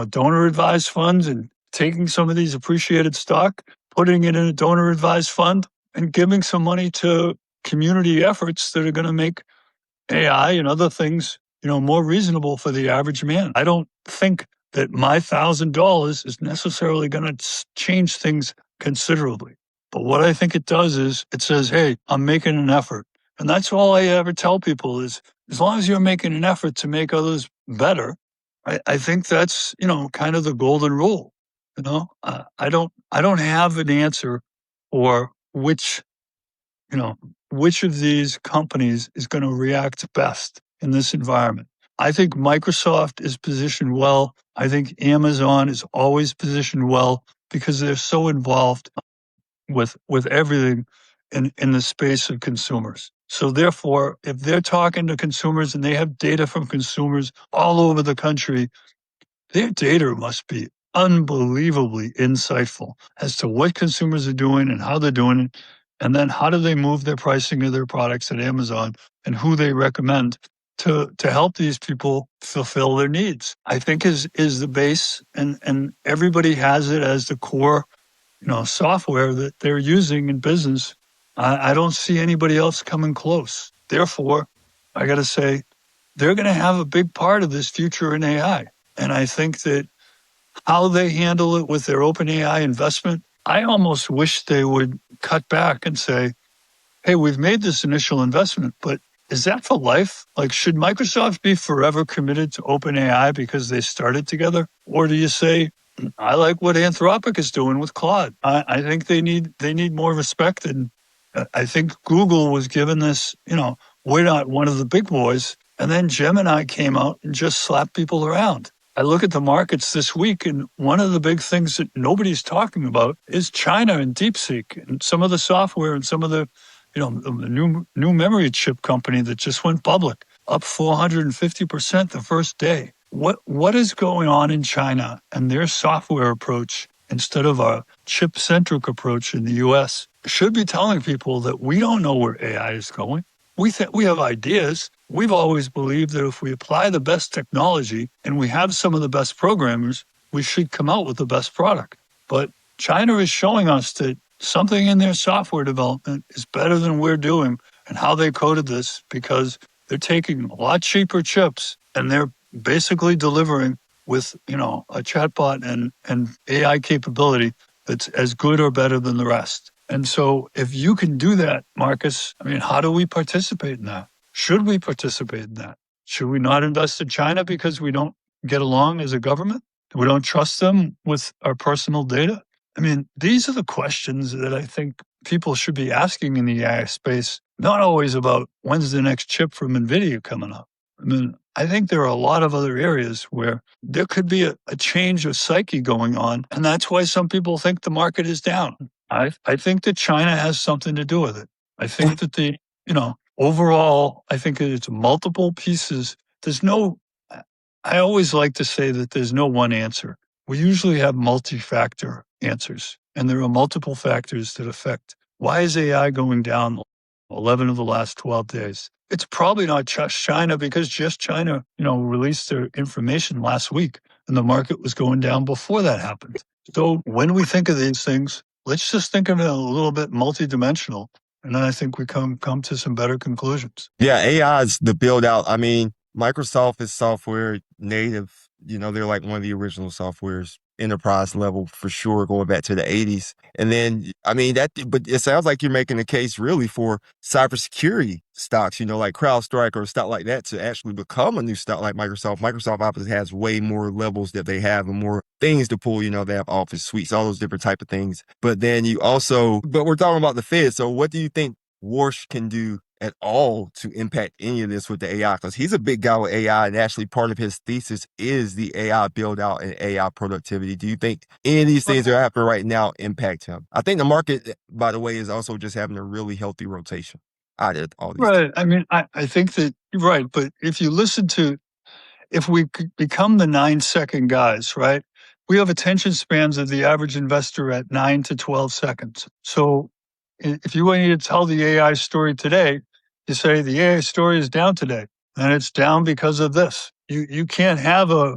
donor advised funds and taking some of these appreciated stock, putting it in a donor advised fund and giving some money to community efforts that are going to make AI and other things, more reasonable for the average man. I don't think that my $1,000 is necessarily going to change things considerably, But what I think it does is it says, hey, I'm making an effort. And that's all I ever tell people is as long as you're making an effort to make others better, I think that's, kind of the golden rule. I don't have an answer for you know, which of these companies is going to react best in this environment. I think Microsoft is positioned well. I think Amazon is always positioned well because they're so involved with everything in the space of consumers. So therefore, if they're talking to consumers and they have data from consumers all over the country, their data must be unbelievably insightful as to what consumers are doing and how they're doing it. And then how do they move their pricing of their products at Amazon and who they recommend to help these people fulfill their needs. I think is the base and everybody has it as the core, software that they're using in business. I don't see anybody else coming close. Therefore, I got to say, they're going to have a big part of this future in AI. And I think that how they handle it with their open AI investment, I almost wish they would cut back and say, hey, we've made this initial investment, but is that for life? Like, should Microsoft be forever committed to OpenAI because they started together? Or do you say, I like what Anthropic is doing with Claude. I think they need more respect. And I think Google was given this, we're not one of the big boys. And then Gemini came out and just slapped people around. I look at the markets this week, and one of the big things that nobody's talking about is China and DeepSeek and some of the software and some of the, the new memory chip company that just went public, up 450% the first day. What is going on in China and their software approach instead of a chip-centric approach in the U.S. should be telling people that we don't know where AI is going. We have ideas. We've always believed that if we apply the best technology and we have some of the best programmers, we should come out with the best product. But China is showing us that something in their software development is better than we're doing and how they coded this, because they're taking a lot cheaper chips and they're basically delivering with, a chatbot and AI capability that's as good or better than the rest. And so if you can do that, Marcus, how do we participate in that? Should we participate in that? Should we not invest in China because we don't get along as a government? We don't trust them with our personal data? These are the questions that I think people should be asking in the AI space, not always about when's the next chip from NVIDIA coming up. I think there are a lot of other areas where there could be a change of psyche going on, and that's why some people think the market is down. I think that China has something to do with it. I think that overall, I think it's multiple pieces. I always like to say that there's no one answer. We usually have multi-factor answers, and there are multiple factors that affect why is AI going down 11 of the last 12 days. It's probably not just China, because just China, released their information last week and the market was going down before that happened. So when we think of these things, let's just think of it a little bit multidimensional. And then I think we come to some better conclusions. Yeah, AI is the build out. Microsoft is software native. They're like one of the original softwares, enterprise level for sure, going back to the 80s. And then, but it sounds like you're making a case really for cybersecurity stocks, like CrowdStrike or a stock like that to actually become a new stock like Microsoft. Microsoft obviously has way more levels that they have and more things to pull. They have Office suites, all those different type of things. But then but we're talking about the Fed. So what do you think Warsh can do at all to impact any of this with the AI? Because he's a big guy with AI, and actually part of his thesis is the AI build out and AI productivity. Do you think any of these things that are happening right now impact him? I think the market, by the way, is also just having a really healthy rotation out of all these. Right. I think that you're right. But if we become the 9-second guys, right? We have attention spans of the average investor at 9 to 12 seconds. So if you want to tell the AI story today, you say the AI story is down today, and it's down because of this. You can't have a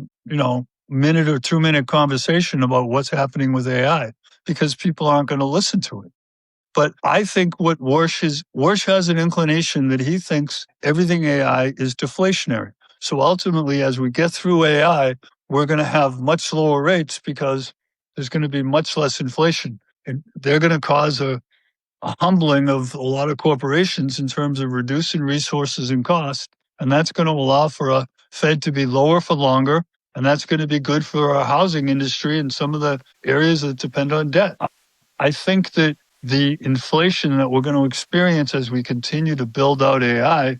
minute or 2 minute conversation about what's happening with AI because people aren't going to listen to it. But I think what Warsh has an inclination that he thinks everything AI is deflationary. So ultimately, as we get through AI, we're going to have much lower rates because there's going to be much less inflation. And they're going to cause a a humbling of a lot of corporations in terms of reducing resources and cost. And that's going to allow for a Fed to be lower for longer. And that's going to be good for our housing industry and some of the areas that depend on debt. I think that the inflation that we're going to experience as we continue to build out AI,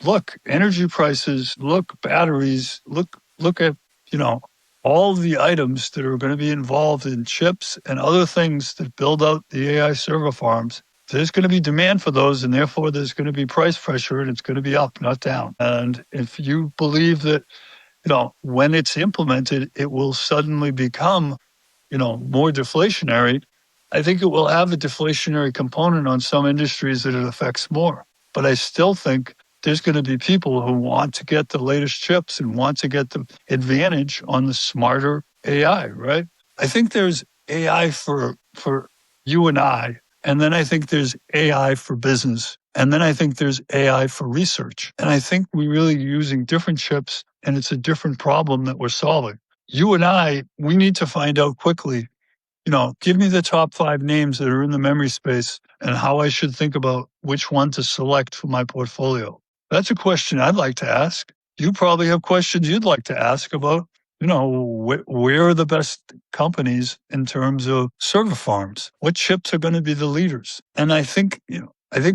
look, energy prices, look, batteries, look at, you know, all the items that are going to be involved in chips and other things that build out the AI server farms. There's going to be demand for those, and therefore there's going to be price pressure, and it's going to be up, not down. And if you believe that, when it's implemented, it will suddenly become more deflationary, I think it will have a deflationary component on some industries that it affects more. But I still think there's going to be people who want to get the latest chips and want to get the advantage on the smarter AI, right? I think there's AI for you and I, and then I think there's AI for business, and then I think there's AI for research. And I think we're really using different chips, and it's a different problem that we're solving. You and I, we need to find out quickly, give me the top 5 names that are in the memory space and how I should think about which one to select for my portfolio. That's a question I'd like to ask. You probably have questions you'd like to ask about, where are the best companies in terms of server farms? What chips are going to be the leaders? And I think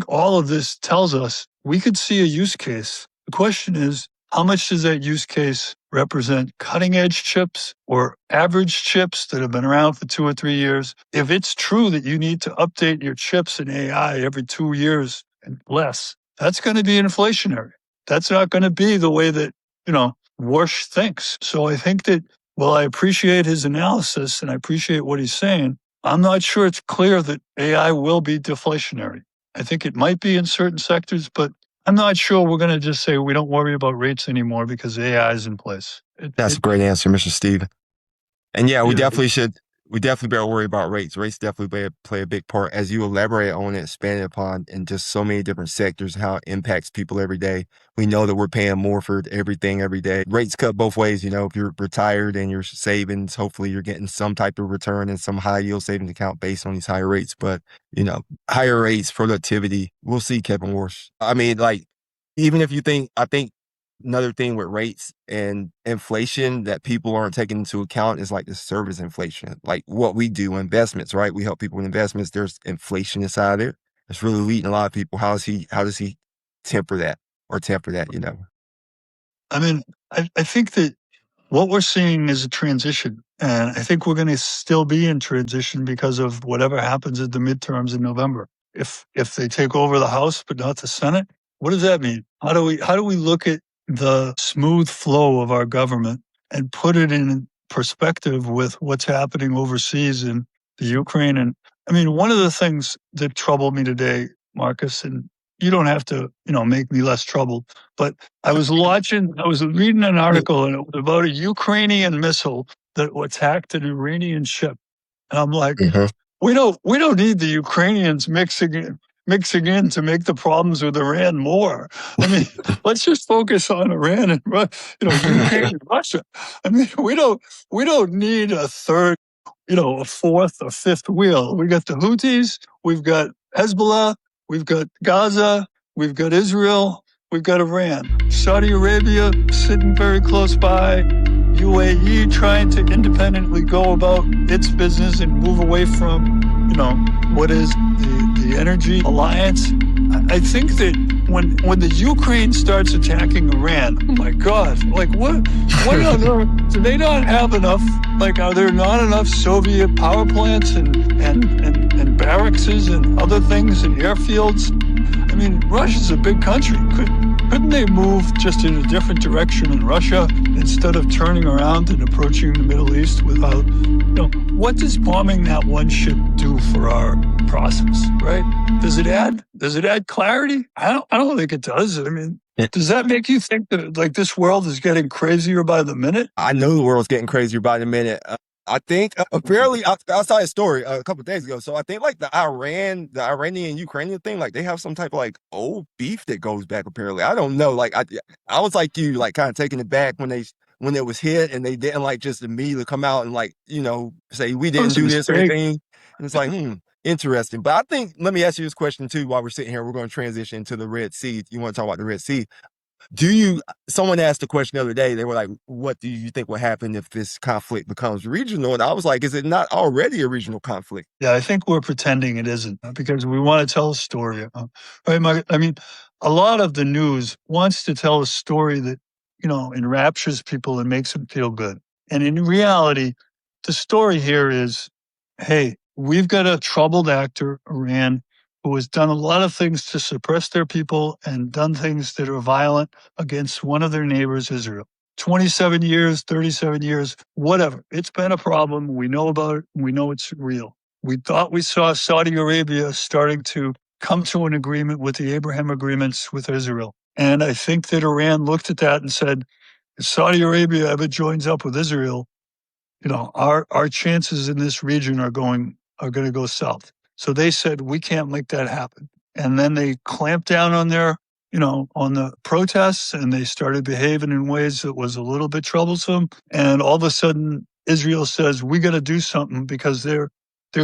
all of this tells us we could see a use case. The question is, how much does that use case represent cutting edge chips or average chips that have been around for 2 or 3 years? If it's true that you need to update your chips in AI every 2 years and less, that's going to be inflationary. That's not going to be the way that, Warsh thinks. So I think that, well, I appreciate his analysis and I appreciate what he's saying. I'm not sure it's clear that AI will be deflationary. I think it might be in certain sectors, but I'm not sure we're going to just say we don't worry about rates anymore because AI is in place. That's a great answer, Mr. Steve. And yeah, we Yeah. definitely better worry about rates. Rates definitely play a big part, as you elaborate on it, expand upon in just so many different sectors, how it impacts people every day. We know that we're paying more for everything every day. Rates cut both ways. If you're retired and you're savings, hopefully you're getting some type of return in some high yield savings account based on these higher rates. But, higher rates, productivity, we'll see, Kevin Walsh. I mean, like, even if I think another thing with rates and inflation that people aren't taking into account is like the service inflation, like what we do, investments, right? We help people with investments. There's inflation inside there. It's really leading a lot of people. How does he temper that? I mean, I think that what we're seeing is a transition. And I think we're going to still be in transition because of whatever happens at the midterms in November. If they take over the House but not the Senate, what does that mean? How do we look at the smooth flow of our government and put it in perspective with what's happening overseas in the Ukraine? And I mean, one of the things that troubled me today, Marcus, and you don't have to, make me less troubled, but I was reading an article and it was about a Ukrainian missile that attacked an Iranian ship. And I'm like, we don't need the Ukrainians mixing in to make the problems with Iran more. I mean, let's just focus on Iran and Ukraine and Russia. I mean, we don't need a third, a fourth or fifth wheel. We got the Houthis, we've got Hezbollah, we've got Gaza, we've got Israel, we've got Iran, Saudi Arabia sitting very close by, UAE trying to independently go about its business and move away from, what is the energy alliance. I think that when the Ukraine starts attacking Iran, oh my God, like what on earth? Do they not have enough? Like, are there not enough Soviet power plants and barracks and other things and airfields? I mean, Russia's a big country. Couldn't they move just in a different direction in Russia instead of turning around and approaching the Middle East without, what does bombing that one ship do for our process, right? Does it add clarity? I don't think it does. I mean, does that make you think that like this world is getting crazier by the minute? I know the world's getting crazier by the minute. I think apparently I saw a story a couple of days ago. So I think like the Iranian Ukrainian thing, like they have some type of like old beef that goes back apparently. I don't know. Like I was like you, like kind of taking it back when it was hit and they didn't like just immediately come out and like, say we didn't do this or anything. And it's like, Interesting. But I think, let me ask you this question too while we're sitting here. We're going to transition to the Red Sea. You want to talk about the Red Sea? Someone asked a question the other day. They were like, what do you think will happen if this conflict becomes regional? And I was like, is it not already a regional conflict? Yeah, I think we're pretending it isn't because we want to tell a story. Right, Mike? I mean, a lot of the news wants to tell a story that, enraptures people and makes them feel good. And in reality, the story here is, hey, we've got a troubled actor, Iran, who has done a lot of things to suppress their people and done things that are violent against one of their neighbors, Israel. 27 years, 37 years, whatever. It's been a problem. We know about it. We know it's real. We thought we saw Saudi Arabia starting to come to an agreement with the Abraham agreements with Israel. And I think that Iran looked at that and said, if Saudi Arabia ever joins up with Israel, our chances in this region are going to go south. So they said, we can't make that happen. And then they clamped down on on the protests, and they started behaving in ways that was a little bit troublesome. And all of a sudden, Israel says, we got to do something because they're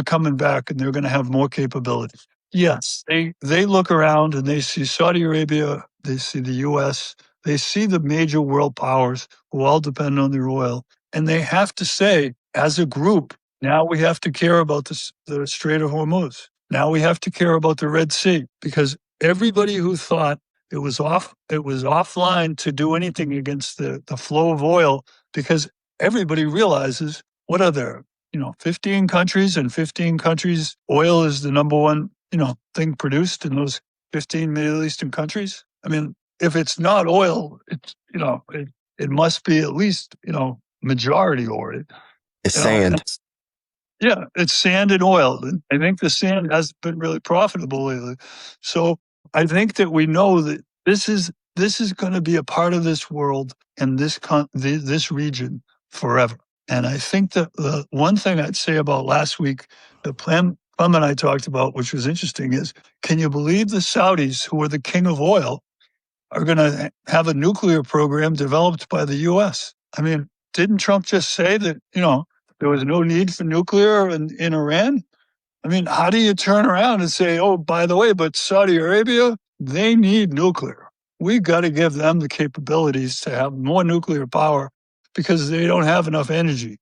coming back and they're going to have more capabilities. Yes, they look around and they see Saudi Arabia, they see the U.S., they see the major world powers who all depend on their oil. And they have to say, as a group, now we have to care about the Strait of Hormuz. Now we have to care about the Red Sea, because everybody who thought it was offline to do anything against the flow of oil, because everybody realizes, what are there, 15 countries, and 15 countries, oil is the number one, thing produced in those 15 Middle Eastern countries. I mean, if it's not oil, it must be at least, majority oil. It's sand. Yeah, it's sand and oil. And I think the sand has been really profitable lately. So I think that we know that this is going to be a part of this world and this region forever. And I think that the one thing I'd say about last week, the Plum and I talked about, which was interesting, is, can you believe the Saudis, who are the king of oil, are going to have a nuclear program developed by the U.S.? I mean, didn't Trump just say that, there was no need for nuclear in Iran? I mean, how do you turn around and say, oh, by the way, but Saudi Arabia, they need nuclear. We got to give them the capabilities to have more nuclear power because they don't have enough energy.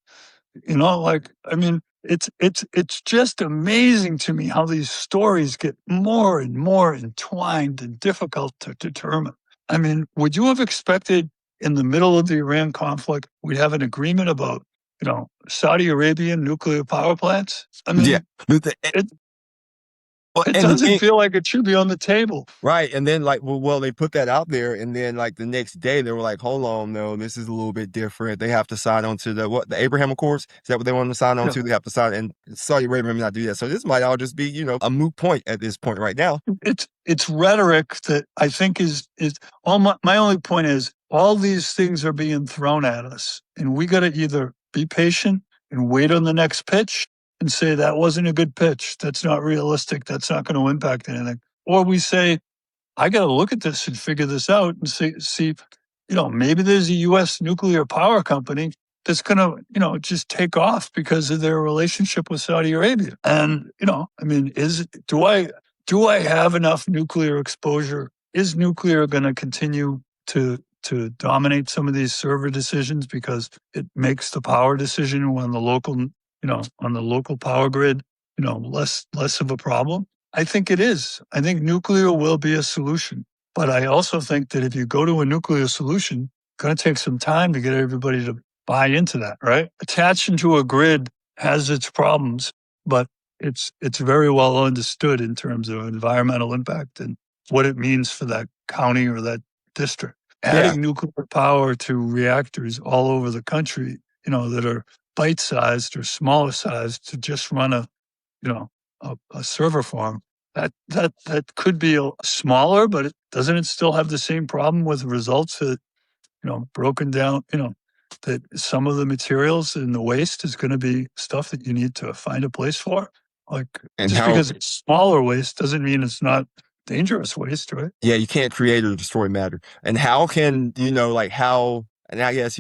I mean, it's just amazing to me how these stories get more and more entwined and difficult to determine. I mean, would you have expected in the middle of the Iran conflict, we'd have an agreement about, Saudi Arabian nuclear power plants? I mean, Yeah. It doesn't feel like it should be on the table. Right. And then they put that out there, and then the next day they were like, hold on, no, this is a little bit different. They have to sign on to the Abraham Accords. Is that what they want to sign on to? They have to sign, and Saudi Arabia may not do that. So this might all just be, a moot point at this point right now. It's rhetoric that I think is all my only point is, all these things are being thrown at us, and we got to either be patient and wait on the next pitch and say that wasn't a good pitch. That's not realistic. That's not going to impact anything. Or we say, I got to look at this and figure this out and see, maybe there's a U.S. nuclear power company that's going to, just take off because of their relationship with Saudi Arabia. And, I mean, do I have enough nuclear exposure? Is nuclear going to continue to dominate some of these server decisions because it makes the power decision on the local power grid, less of a problem? I think it is. I think nuclear will be a solution. But I also think that if you go to a nuclear solution, it's going to take some time to get everybody to buy into that, right? Attaching to a grid has its problems, but it's very well understood in terms of environmental impact and what it means for that county or that district. Adding nuclear power to reactors all over the country, that are bite-sized or smaller sized to just run a server farm, that could be smaller, but doesn't it still have the same problem with results that, broken down, that some of the materials in the waste is going to be stuff that you need to find a place for? Because it's smaller waste doesn't mean it's not dangerous waste, right? Yeah, you can't create or destroy matter. And how can, And I guess,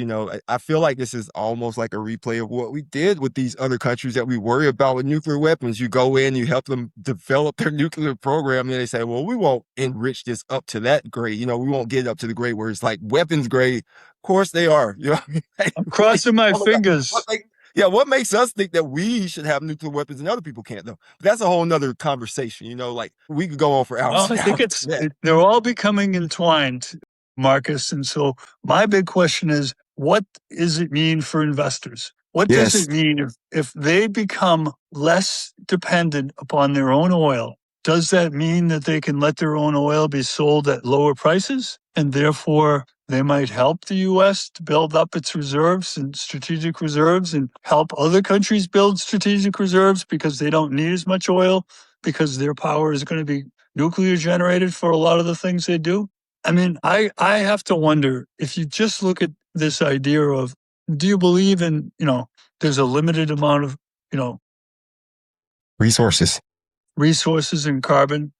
I feel like this is almost like a replay of what we did with these other countries that we worry about with nuclear weapons. You go in, you help them develop their nuclear program, and they say, well, we won't enrich this up to that grade. We won't get it up to the grade where it's like weapons grade. Of course they are. I'm Like, crossing my fingers. yeah, what makes us think that we should have nuclear weapons and other people can't, though? But that's a whole nother conversation, like we could go on for hours Well, I and think hours on that. they're all becoming entwined, Marcus. And so my big question is, what does it mean for investors? What does Yes. it mean if they become less dependent upon their own oil? Does that mean that they can let their own oil be sold at lower prices? And therefore, they might help the U.S. to build up its reserves and strategic reserves and help other countries build strategic reserves because they don't need as much oil because their power is going to be nuclear generated for a lot of the things they do. I mean, I have to wonder if you just look at this idea of, do you believe in, there's a limited amount of, Resources. resources and carbon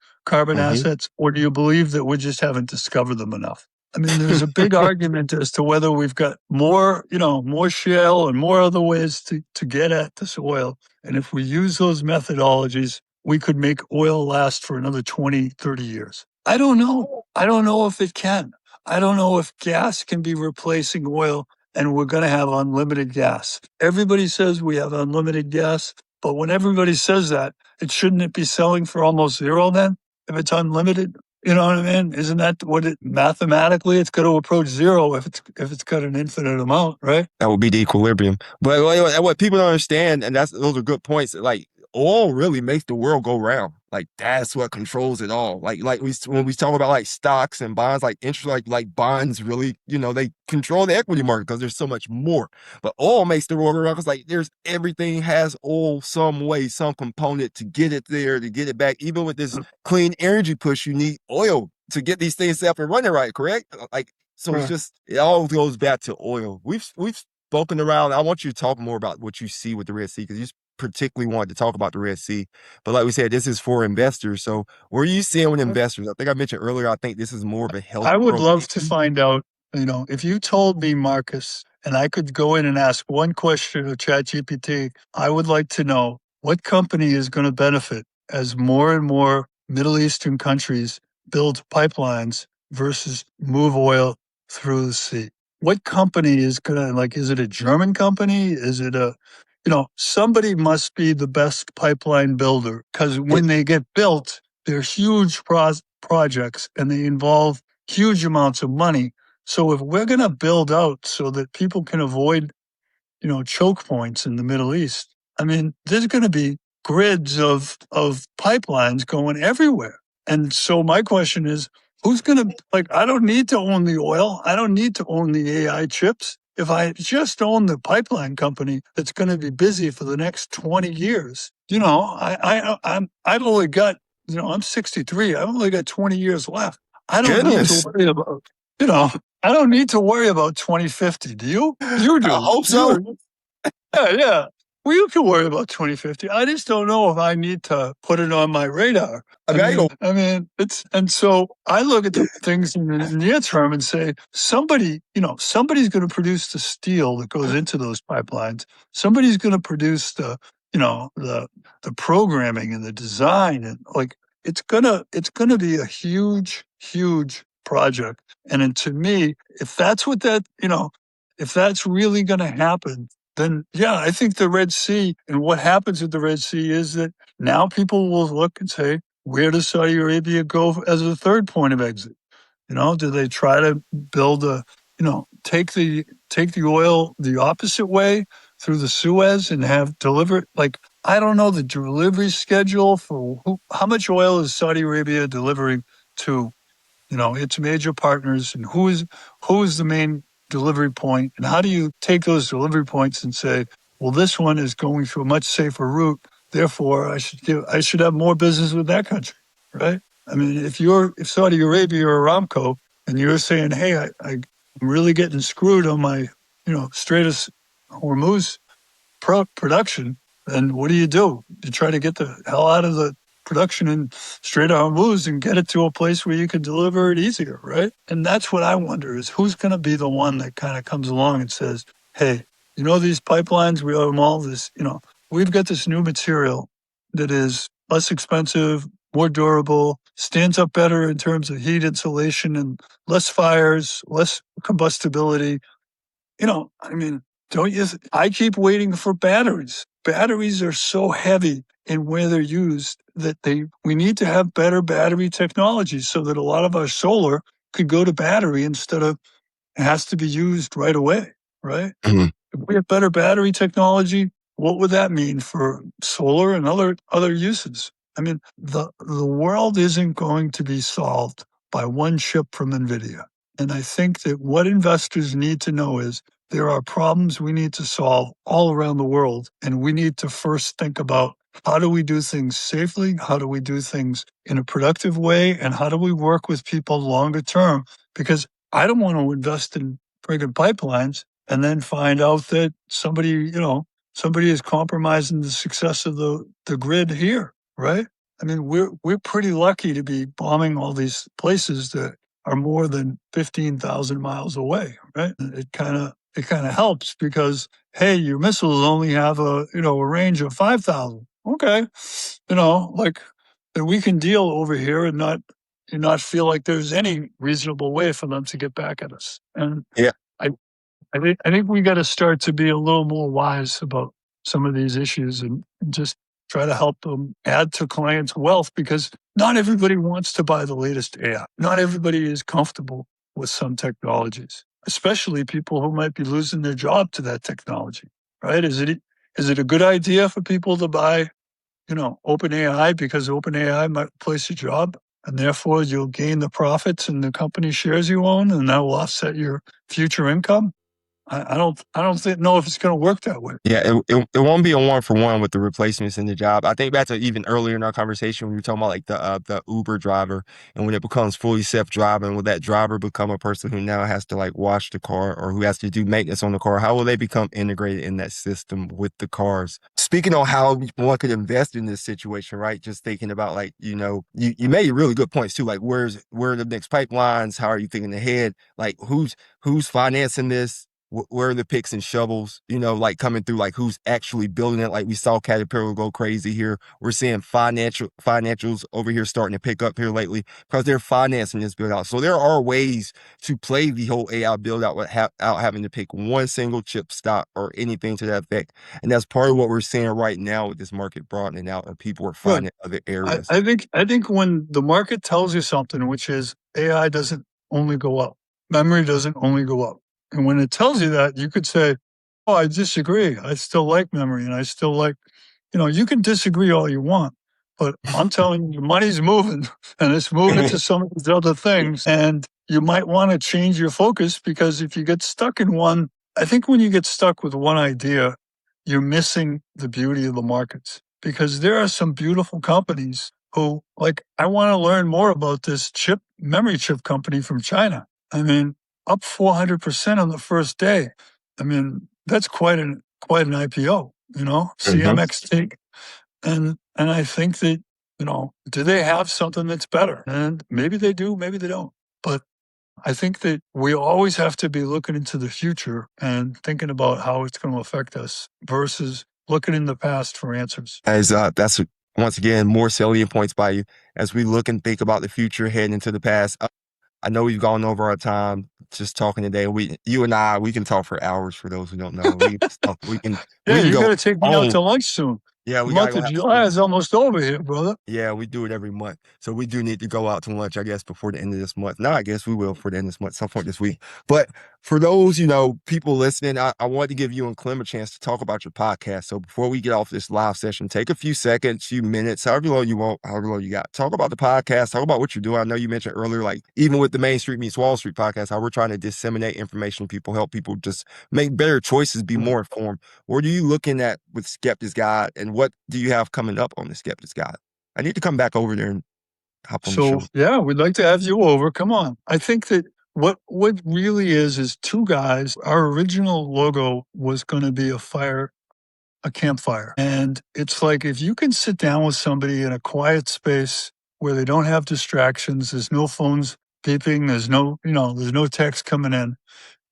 Hmm. assets, or do you believe that we just haven't discovered them enough? I mean, there's a big argument as to whether we've got more, more shale and more other ways to get at this oil. And if we use those methodologies, we could make oil last for another 20, 30 years. I don't know. I don't know if it can. I don't know if gas can be replacing oil and we're going to have unlimited gas. Everybody says we have unlimited gas, but when everybody says that, shouldn't it be selling for almost zero then if it's unlimited? You know what I mean? Isn't that what it mathematically it's going to approach zero if it's got an infinite amount, right? That would be the equilibrium. But what people don't understand, and those are good points. Like oil really makes the world go round. Like that's what controls it all. Like when we talk about like stocks and bonds, like interest, like bonds really, they control the equity market because there's so much more. But oil makes the world go round because like there's everything has oil some way, some component to get it there, to get it back. Even with this clean energy push, you need oil to get these things up and running right. Correct? Like so it's Right. just it all goes back to oil. We've spoken around. I want you to talk more about what you see with the Red Sea because you particularly wanted to talk about the Red Sea. But like we said, this is for investors. So what are you seeing with investors? I think I mentioned earlier, I think this is more of a health I would program. love to find out, if you told me, Marcus, and I could go in and ask one question of ChatGPT, I would like to know what company is going to benefit as more and more Middle Eastern countries build pipelines versus move oil through the sea. What company is going to, is it a German company? Is it somebody must be the best pipeline builder because It, when they get built, they're huge projects and they involve huge amounts of money. So if we're going to build out so that people can avoid, choke points in the Middle East, I mean, there's going to be grids of pipelines going everywhere. And so my question is, who's going to, I don't need to own the oil. I don't need to own the AI chips. If I just own the pipeline company that's going to be busy for the next 20 years, I've only got, I'm 63. I've only got 20 years left. I don't need to goodness. worry about, you know, I don't need to worry about 2050. Do you? You I do. hope so. Yeah. Well, you can worry about 2050. I just don't know if I need to put it on my radar. I mean, I ain't And so I look at the things in the near term and say, somebody's going to produce the steel that goes into those pipelines. Somebody's going to produce the programming and the design, and it's gonna be a huge, huge project. And then to me, if that's really going to happen, then yeah, I think the Red Sea and what happens at the Red Sea is that now people will look and say, where does Saudi Arabia go as a third point of exit? Do they try to build take the oil the opposite way through the Suez and have delivered? I don't know the delivery schedule for how much oil is Saudi Arabia delivering to its major partners, and who is the main delivery point, and how do you take those delivery points and say, well, this one is going through a much safer route, therefore I should have more business with that country, right? I mean, if Saudi Arabia or Aramco, and you're saying, hey, I'm really getting screwed on my Strait of Hormuz production, then what do? You try to get the hell out of the production in Strait of Hormuz and get it to a place where you can deliver it easier, right? And that's what I wonder is who's going to be the one that kind of comes along and says, hey, these pipelines, we owe them all this, we've got this new material that is less expensive, more durable, stands up better in terms of heat insulation and less fires, less combustibility. Don't you? I keep waiting for batteries. Batteries are so heavy in where they're used that we need to have better battery technology so that a lot of our solar could go to battery instead of it has to be used right away, right? Mhm. If we have better battery technology, what would that mean for solar and other uses? The world isn't going to be solved by one chip from NVIDIA. And I think that what investors need to know is there are problems we need to solve all around the world. And we need to first think about how do we do things safely? How do we do things in a productive way? And how do we work with people longer term? Because I don't want to invest in friggin' pipelines and then find out that somebody is compromising the success of the grid here, right? We're pretty lucky to be bombing all these places that are more than 15,000 miles away, right? It kind of helps because hey, your missiles only have a range of 5,000. Okay, like that we can deal over here and not feel like there's any reasonable way for them to get back at us. And Yeah. I I think we got to start to be a little more wise about some of these issues and just try to help them add to clients' wealth because not everybody wants to buy the latest AI. Not everybody is comfortable with some technologies, especially people who might be losing their job to that technology, right? Is it a good idea for people to buy, OpenAI because OpenAI might replace your job and therefore you'll gain the profits and the company shares you own and that will offset your future income? I don't know if it's going to work that way. Yeah, it won't be a one for one with the replacements in the job. I think back to even earlier in our conversation when we were talking about like the Uber driver and when it becomes fully self-driving, will that driver become a person who now has to like wash the car or who has to do maintenance on the car? How will they become integrated in that system with the cars? Speaking on how one could invest in this situation, right? Just thinking about like, you made really good points too. Like where are the next pipelines? How are you thinking ahead? Like who's financing this? Where are the picks and shovels, like coming through, like who's actually building it? Like we saw Caterpillar go crazy here. We're seeing financials over here starting to pick up here lately because they're financing this build out. So there are ways to play the whole AI build out without having to pick one single chip stock or anything to that effect. And that's part of what we're seeing right now with this market broadening out and people are Good. finding other I, areas. I think I think when the market tells you something, which is AI doesn't only go up, memory doesn't only go up, and when it tells you that, you could say, "Oh, I disagree. I still like memory, and I still like." You can disagree all you want, but I'm telling you, money's moving, and it's moving to some of these other things, and you might want to change your focus because if you get stuck in one, I think when you get stuck with one idea, you're missing the beauty of the markets because there are some beautiful companies who, like, I want to learn more about this memory chip company from China. Up 400% on the first day. That's quite an IPO, Mhm. CMX take. And I think that, do they have something that's better? And maybe they do, maybe they don't. But I think that we always have to be looking into the future and thinking about how it's going to affect us versus looking in the past for answers. As that's once again more salient points by you as we look and think about the future heading into the past. I know we've gone over our time just talking today. You and I, we can talk for hours. For those who don't know, we can talk, we Yeah, can you got go to take me out on. to lunch soon. Yeah, The we gotta month go of have July some. is almost over here, brother. Yeah, we do it every month. So we do need to go out to lunch, I guess, before the end of this month. Now, I guess we will for the end of this month, some point this week. But for those, people listening, I wanted to give you and Clem a chance to talk about your podcast. So before we get off this live session, take a few seconds, few minutes, however long you want, however long you got. Talk about the podcast, talk about what you're doing. I know you mentioned earlier, like even with the Main Street Meets Wall Street podcast, how we're trying to disseminate information to people, help people just make better choices, be more informed. What are you looking at with Skeptic's Guide and what do you have coming up on the Skeptic's Guide? I need to come back over there and hop on the So show. yeah, we'd like to have you over. Come on. I think that what really is two guys. Our original logo was going to be a fire a campfire. And it's like if you can sit down with somebody in a quiet space where they don't have distractions, there's no phones beeping, there's no text coming in,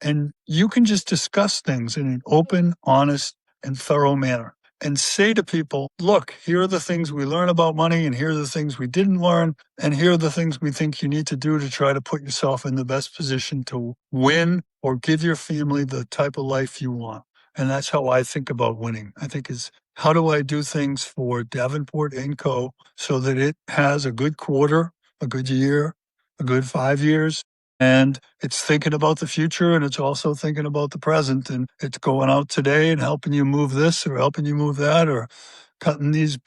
and you can just discuss things in an open, honest, and thorough manner and say to people, look, here are the things we learn about money, and here are the things we didn't learn, and here are the things we think you need to do to try to put yourself in the best position to win or give your family the type of life you want. And that's how I think about winning. I think is how do I do things for Davenport and Co. so that it has a good quarter, a good year, a good 5 years, and it's thinking about the future, and it's also thinking about the present, and it's going out today and helping you move this or helping you move that or cutting these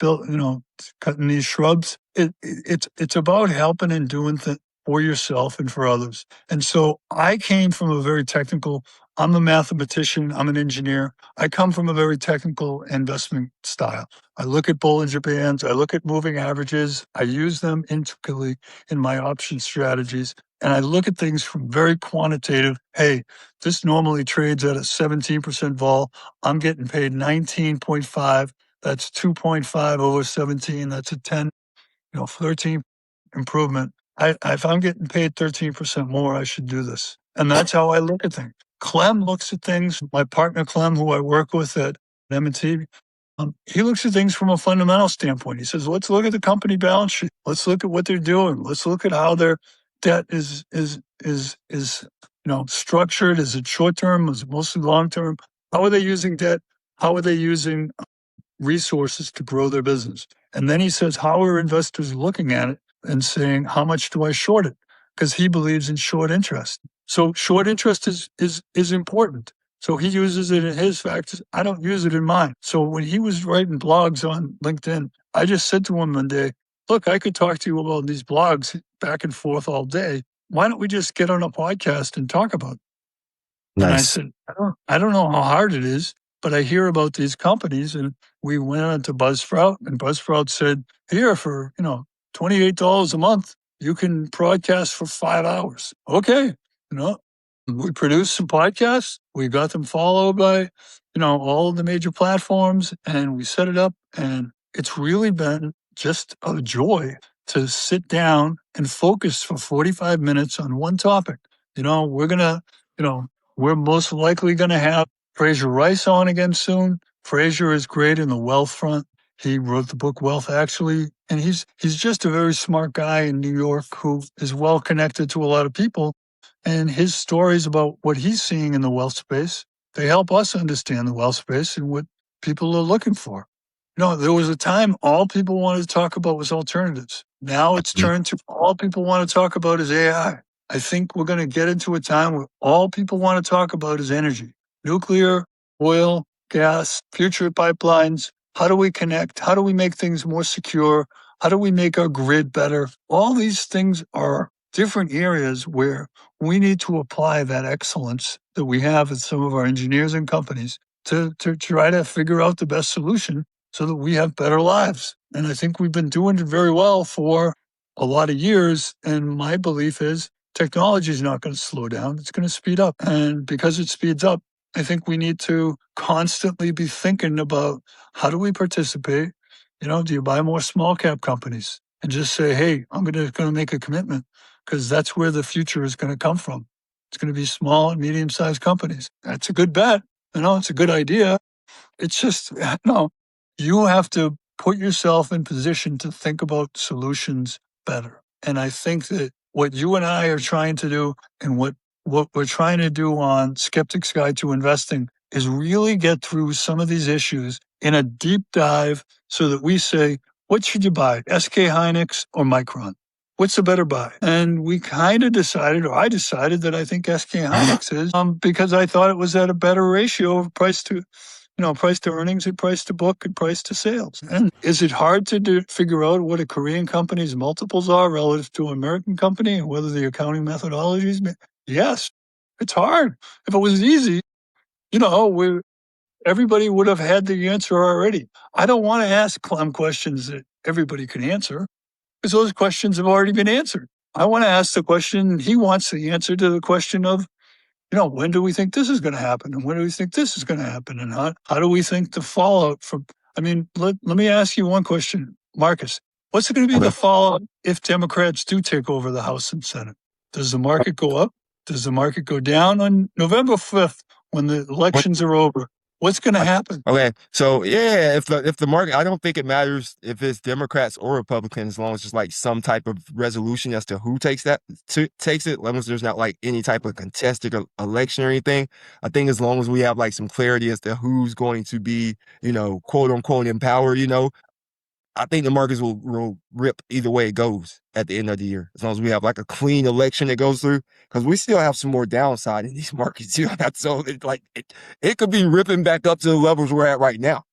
shrubs. It's about helping and doing things for yourself and for others. And so I came from a very technical. I'm a mathematician. I'm an engineer. I come from a very technical investment style. I look at Bollinger Bands. I look at moving averages. I use them intricately in my option strategies. And I look at things from very quantitative. Hey, this normally trades at a 17% vol. I'm getting paid 19.5. That's 2.5 over 17. That's a 10, 13 improvement. If I'm getting paid 13% more, I should do this. And that's how I look at things. Clem looks at things. My partner Clem, who I work with at M&T, he looks at things from a fundamental standpoint. He says, let's look at the company balance sheet. Let's look at what they're doing. Let's look at how their debt is structured. Is it short term? Is it mostly long term? How are they using debt? How are they using resources to grow their business? And then he says, how are investors looking at it and saying, how much do I short it? Because he believes in short interest. So short interest is important. So he uses it in his factors. I don't use it in mine. So when he was writing blogs on LinkedIn, I just said to him one day, look, I could talk to you about these blogs back and forth all day. Why don't we just get on a podcast and talk about it? And I said, I don't know how hard it is, but I hear about these companies. And we went on to Buzzsprout, and Buzzsprout said, here for, $28 a month, you can broadcast for 5 hours. Okay. We produced some podcasts. We got them followed by, all of the major platforms, and we set it up. And it's really been just a joy to sit down and focus for 45 minutes on one topic. We're going to, we're most likely going to have Fraser Rice on again soon. Fraser is great in the wealth front. He wrote the book Wealth Actually, and he's just a very smart guy in New York who is well connected to a lot of people. And his stories about what he's seeing in the wealth space, they help us understand the wealth space and what people are looking for. There was a time all people wanted to talk about was alternatives. Now it's turned to all people want to talk about is AI. I think we're going to get into a time where all people want to talk about is energy, nuclear, oil, gas, future pipelines. How do we connect? How do we make things more secure? How do we make our grid better? All these things are different areas where we need to apply that excellence that we have in some of our engineers and companies to try to figure out the best solution so that we have better lives. And I think we've been doing it very well for a lot of years. And my belief is technology is not going to slow down. It's going to speed up. And because it speeds up, I think we need to constantly be thinking about how do we participate? Do you buy more small cap companies and just say, hey, I'm going to make a commitment because that's where the future is going to come from. It's going to be small and medium sized companies. That's a good bet. It's a good idea. It's just, you have to put yourself in position to think about solutions better. And I think that what you and I are trying to do and what we're trying to do on Skeptic's Guide to Investing is really get through some of these issues in a deep dive so that we say, what should you buy, SK Hynix or Micron? What's the better buy? And we kind of decided, or I decided that I think SK Hynix is because I thought it was at a better ratio of price to earnings and price to book and price to sales. And is it hard to figure out what a Korean company's multiples are relative to an American company and whether the accounting methodologies? Yes, it's hard. If it was easy, everybody would have had the answer already. I don't want to ask Clem questions that everybody can answer because those questions have already been answered. I want to ask the question, he wants the answer to the question of, when do we think this is going to happen? And when do we think this is going to happen? And how do we think the fallout from, let me ask you one question, Marcus. What's going to be the Okay. fallout if Democrats do take over the House and Senate? Does the market go up? Does the market go down on November 5th when the elections are over? What's going to happen? Okay, so yeah, if the market, I don't think it matters if it's Democrats or Republicans, as long as there's like some type of resolution as to who takes it, as long as there's not like any type of contested election or anything. I think as long as we have like some clarity as to who's going to be, quote unquote, in power, I think the markets will rip either way it goes at the end of the year, as long as we have like a clean election that goes through, because we still have some more downside in these markets. So it could be ripping back up to the levels we're at right now.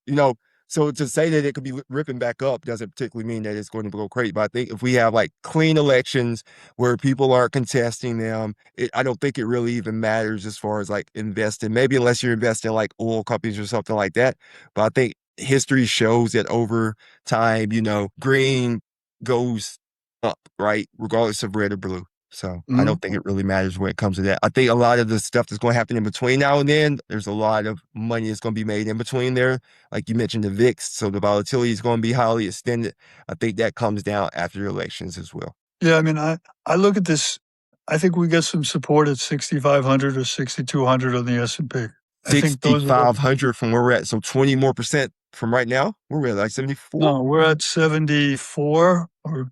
So to say that it could be ripping back up doesn't particularly mean that it's going to go crazy. But I think if we have like clean elections where people aren't contesting them, I don't think it really even matters as far as like investing. Maybe unless you're investing in like oil companies or something like that. But I think history shows that over time, green goes up, right? Regardless of red or blue. So I don't think it really matters when it comes to that. I think a lot of the stuff that's going to happen in between now and then, there's a lot of money that's going to be made in between there. Like you mentioned, the VIX, so the volatility is going to be highly extended. I think that comes down after the elections as well. Yeah, I look at this. I think we get some support at 6,500 or 6,200 on the S&P. I think those are 6,500 from where we're at. So 20 more percent from right now. We're at like 74. No, we're at 74 or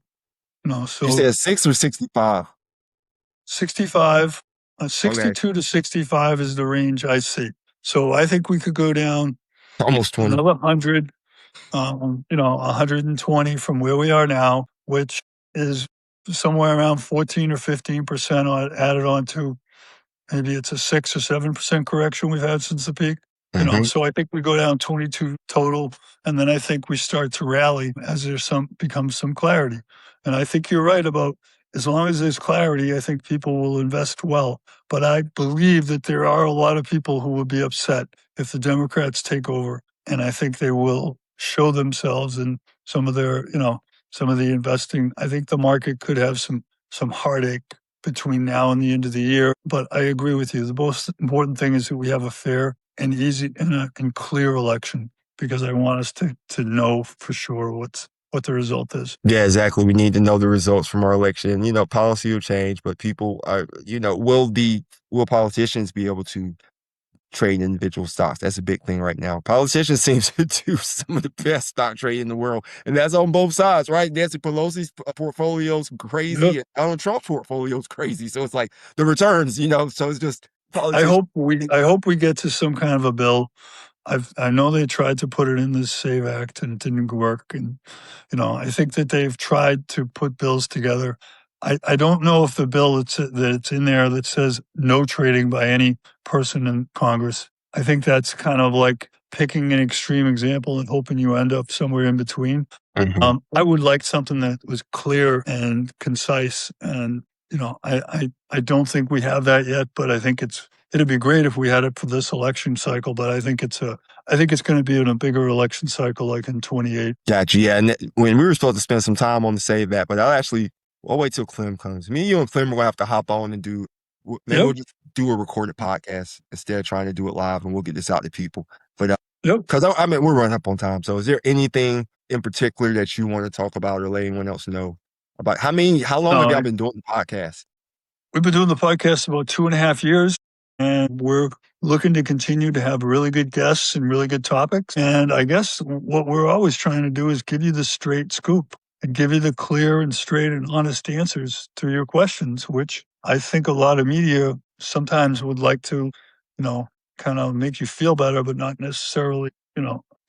no. So You said 6 or 65? 65, 62 to 65 is the range I see. So I think we could go down Almost 20. another 100, 120 from where we are now, which is somewhere around 14 or 15% added on to maybe it's a 6 or 7% correction we've had since the peak. So I think we go down 22 total, and then I think we start to rally as becomes some clarity. And I think you're right about as long as there's clarity, I think people will invest well. But I believe that there are a lot of people who will be upset if the Democrats take over, and I think they will show themselves in some of their, some of the investing. I think the market could have some heartache between now and the end of the year. But I agree with you. The most important thing is that we have a fair and easy and clear election, because I want us to know for sure what the result is. Yeah, exactly. We need to know the results from our election. Policy will change, but people are, will politicians be able to trade individual stocks? That's a big thing right now. Politicians seem to do some of the best stock trading in the world, and that's on both sides, right? Nancy Pelosi's portfolio's crazy, and Donald Trump's portfolio's crazy. So it's like the returns, so it's just I hope we get to some kind of a bill. I know they tried to put it in the SAVE Act and it didn't work. And, I think that they've tried to put bills together. I don't know if the bill that's in there that says no trading by any person in Congress. I think that's kind of like picking an extreme example and hoping you end up somewhere in between. I would like something that was clear and concise. And, I don't think we have that yet, but I think it'd be great if we had it for this election cycle. But I think it's going to be in a bigger election cycle, like in 28. Gotcha. Yeah. And when we were supposed to spend some time on the SAVE that, but I'll wait till Clem comes. Me, you, and Clem are going to have to hop on and we'll just do a recorded podcast instead of trying to do it live, and we'll get this out to people. But because we're running up on time. So is there anything in particular that you want to talk about or let anyone else know about? How long have y'all been doing the podcast? We've been doing the podcast about 2.5 years, and we're looking to continue to have really good guests and really good topics. And I guess what we're always trying to do is give you the straight scoop and give you the clear and straight and honest answers to your questions, which I think a lot of media sometimes would like to, kind of make you feel better, but not necessarily,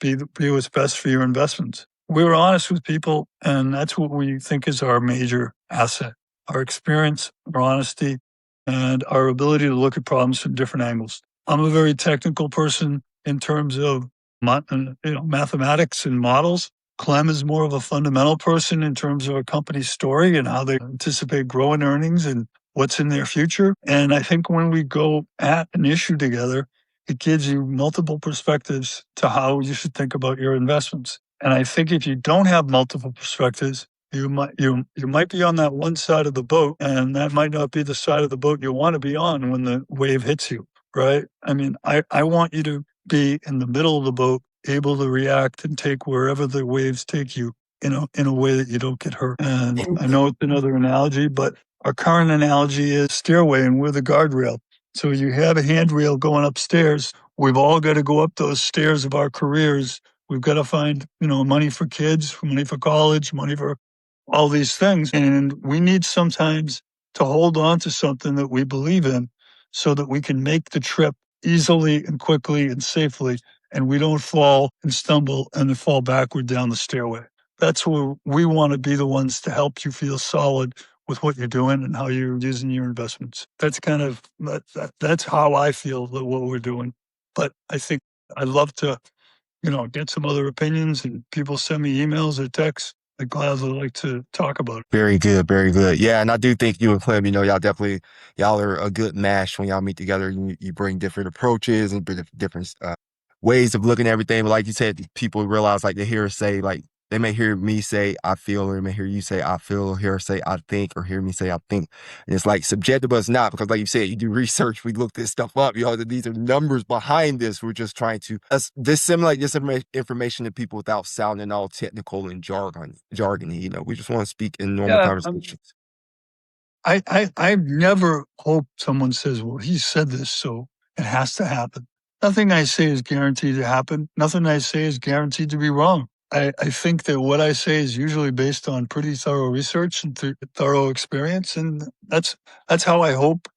be what's best for your investments. We're honest with people, and that's what we think is our major asset. Our experience, our honesty, and our ability to look at problems from different angles. I'm a very technical person in terms of mathematics and models. Clem is more of a fundamental person in terms of a company's story and how they anticipate growing earnings and what's in their future. And I think when we go at an issue together, it gives you multiple perspectives to how you should think about your investments. And I think if you don't have multiple perspectives, You might be on that one side of the boat, and that might not be the side of the boat you want to be on when the wave hits you, right? I mean, I want you to be in the middle of the boat, able to react and take wherever the waves take you in a way that you don't get hurt. And I know it's another analogy, but our current analogy is stairway, and we're the guardrail. So you have a handrail going upstairs. We've all got to go up those stairs of our careers. We've got to find, money for kids, money for college, money for all these things. And we need sometimes to hold on to something that we believe in so that we can make the trip easily and quickly and safely. And we don't fall and stumble and then fall backward down the stairway. That's where we want to be the ones to help you feel solid with what you're doing and how you're using your investments. That's kind of that's how I feel that what we're doing. But I think I'd love to, get some other opinions, and people send me emails or texts. I'd gladly like to talk about it. Very good, very good. Yeah, and I do think you and Clem, y'all are a good match when y'all meet together. You bring different approaches and different ways of looking at everything. But like you said, people realize like they may hear me say I feel, or they may hear you say I feel, or hear say I think, or hear me say I think. And it's like subjective, but it's not, because like you said, you do research, we look this stuff up. These are numbers behind this. We're just trying to disseminate this information to people without sounding all technical and jargony. We just want to speak in normal Yeah, conversations. I've never hoped someone says, well, he said this, so it has to happen. Nothing I say is guaranteed to happen. Nothing I say is guaranteed to be wrong. I think that what I say is usually based on pretty thorough research and thorough experience, and that's how I hope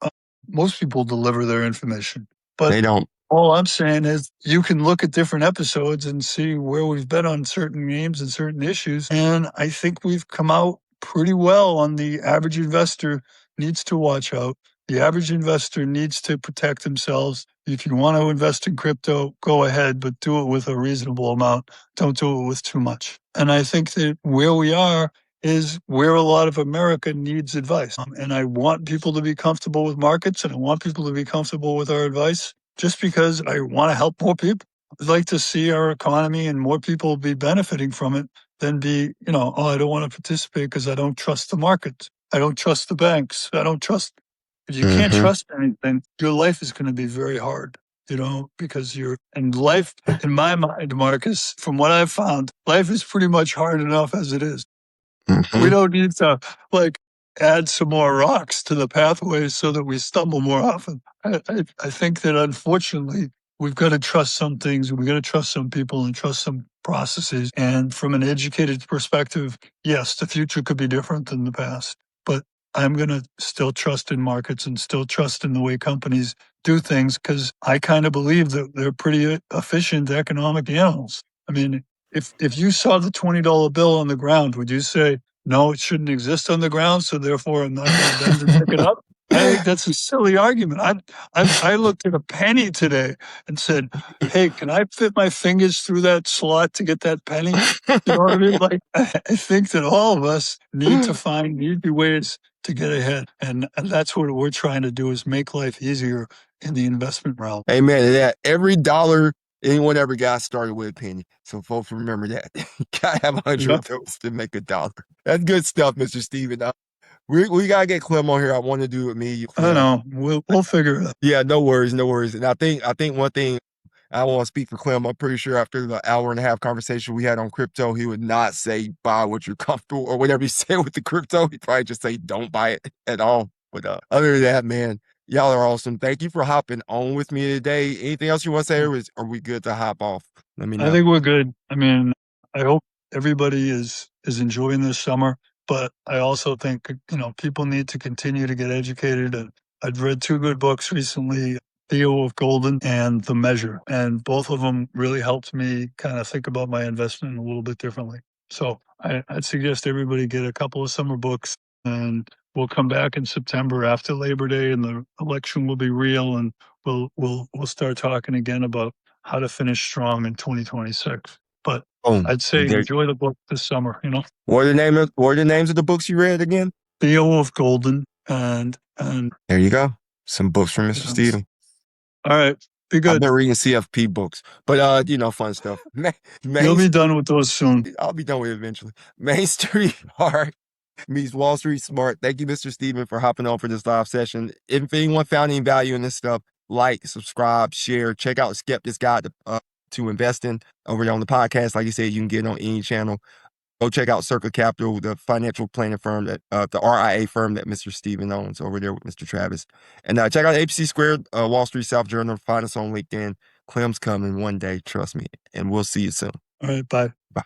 most people deliver their information. But They don't. all I'm saying is you can look at different episodes and see where we've been on certain games and certain issues, and I think we've come out pretty well on the average investor needs to watch out. The average investor needs to protect themselves. If you want to invest in crypto, go ahead, but do it with a reasonable amount. Don't do it with too much. And I think that where we are is where a lot of America needs advice. And I want people to be comfortable with markets, and I want people to be comfortable with our advice just because I want to help more people. I'd like to see our economy and more people be benefiting from it than be, oh, I don't want to participate because I don't trust the markets. I don't trust the banks. I don't trust. If you can't Mm-hmm. trust anything, your life is going to be very hard, because life, in my mind, Marcus, from what I've found, life is pretty much hard enough as it is. We Mm-hmm. don't need to like add some more rocks to the pathways so that we stumble more often. I think that unfortunately we've got to trust some things. We've got to trust some people and trust some processes. And from an educated perspective, yes, the future could be different than the past, but I'm going to still trust in markets and still trust in the way companies do things because I kind of believe that they're pretty efficient economic animals. I mean, if you saw the $20 bill on the ground, would you say, no, it shouldn't exist on the ground, so therefore I'm not going to bend and pick it up? I think that's a silly argument. I looked at a penny today and said, hey, can I fit my fingers through that slot to get that penny? You know what I mean? Like, I think that all of us need to find easy ways to get ahead. And that's what we're trying to do is make life easier in the investment realm. Amen to that. Every dollar anyone ever got started with a penny. So folks remember that. You gotta have 100 Yeah. of those to make a dollar. That's good stuff, Mr. Steven. We gotta get Clem on here. I want to do it with me, you, I Clem. know. We'll figure it out. Yeah, no worries, no worries. And I think one thing I want to speak for Clem. I'm pretty sure after the hour and a half conversation we had on crypto, he would not say buy what you're comfortable or whatever he said with the crypto. He'd probably just say don't buy it at all. But other than that, man, y'all are awesome. Thank you for hopping on with me today. Anything else you want to say, or are we good to hop off? Let me I know. think we're good. I mean, I hope everybody is enjoying this summer, but I also think, people need to continue to get educated. And I've read two good books recently, Theo of Golden and The Measure, and both of them really helped me kind of think about my investment a little bit differently. So I'd suggest everybody get a couple of summer books, and we'll come back in September after Labor Day, and the election will be real, and we'll start talking again about how to finish strong in 2026. But Boom. I'd say enjoy the book this summer, What are the names of the books you read again? Theo of Golden and There you go. Some books from Mr. yeah. Steven. All right. Be I've good. been reading CFP books, but fun stuff. You'll be done with those soon. I'll be done with it eventually. Main Street Hard meets Wall Street Smart. Thank you, Mr. Steven, for hopping on for this live session. If anyone found any value in this stuff, like, subscribe, share, check out Skeptic's Guide to Investing over there on the podcast. Like you said, you can get it on any channel. Go check out Circle Capital, the financial planning firm that the RIA firm that Mr. Steven owns over there with Mr. Travis. And check out APC Squared, Wall Street South Journal. Find us on LinkedIn. Clem's coming one day, trust me. And we'll see you soon. All right, bye. Bye.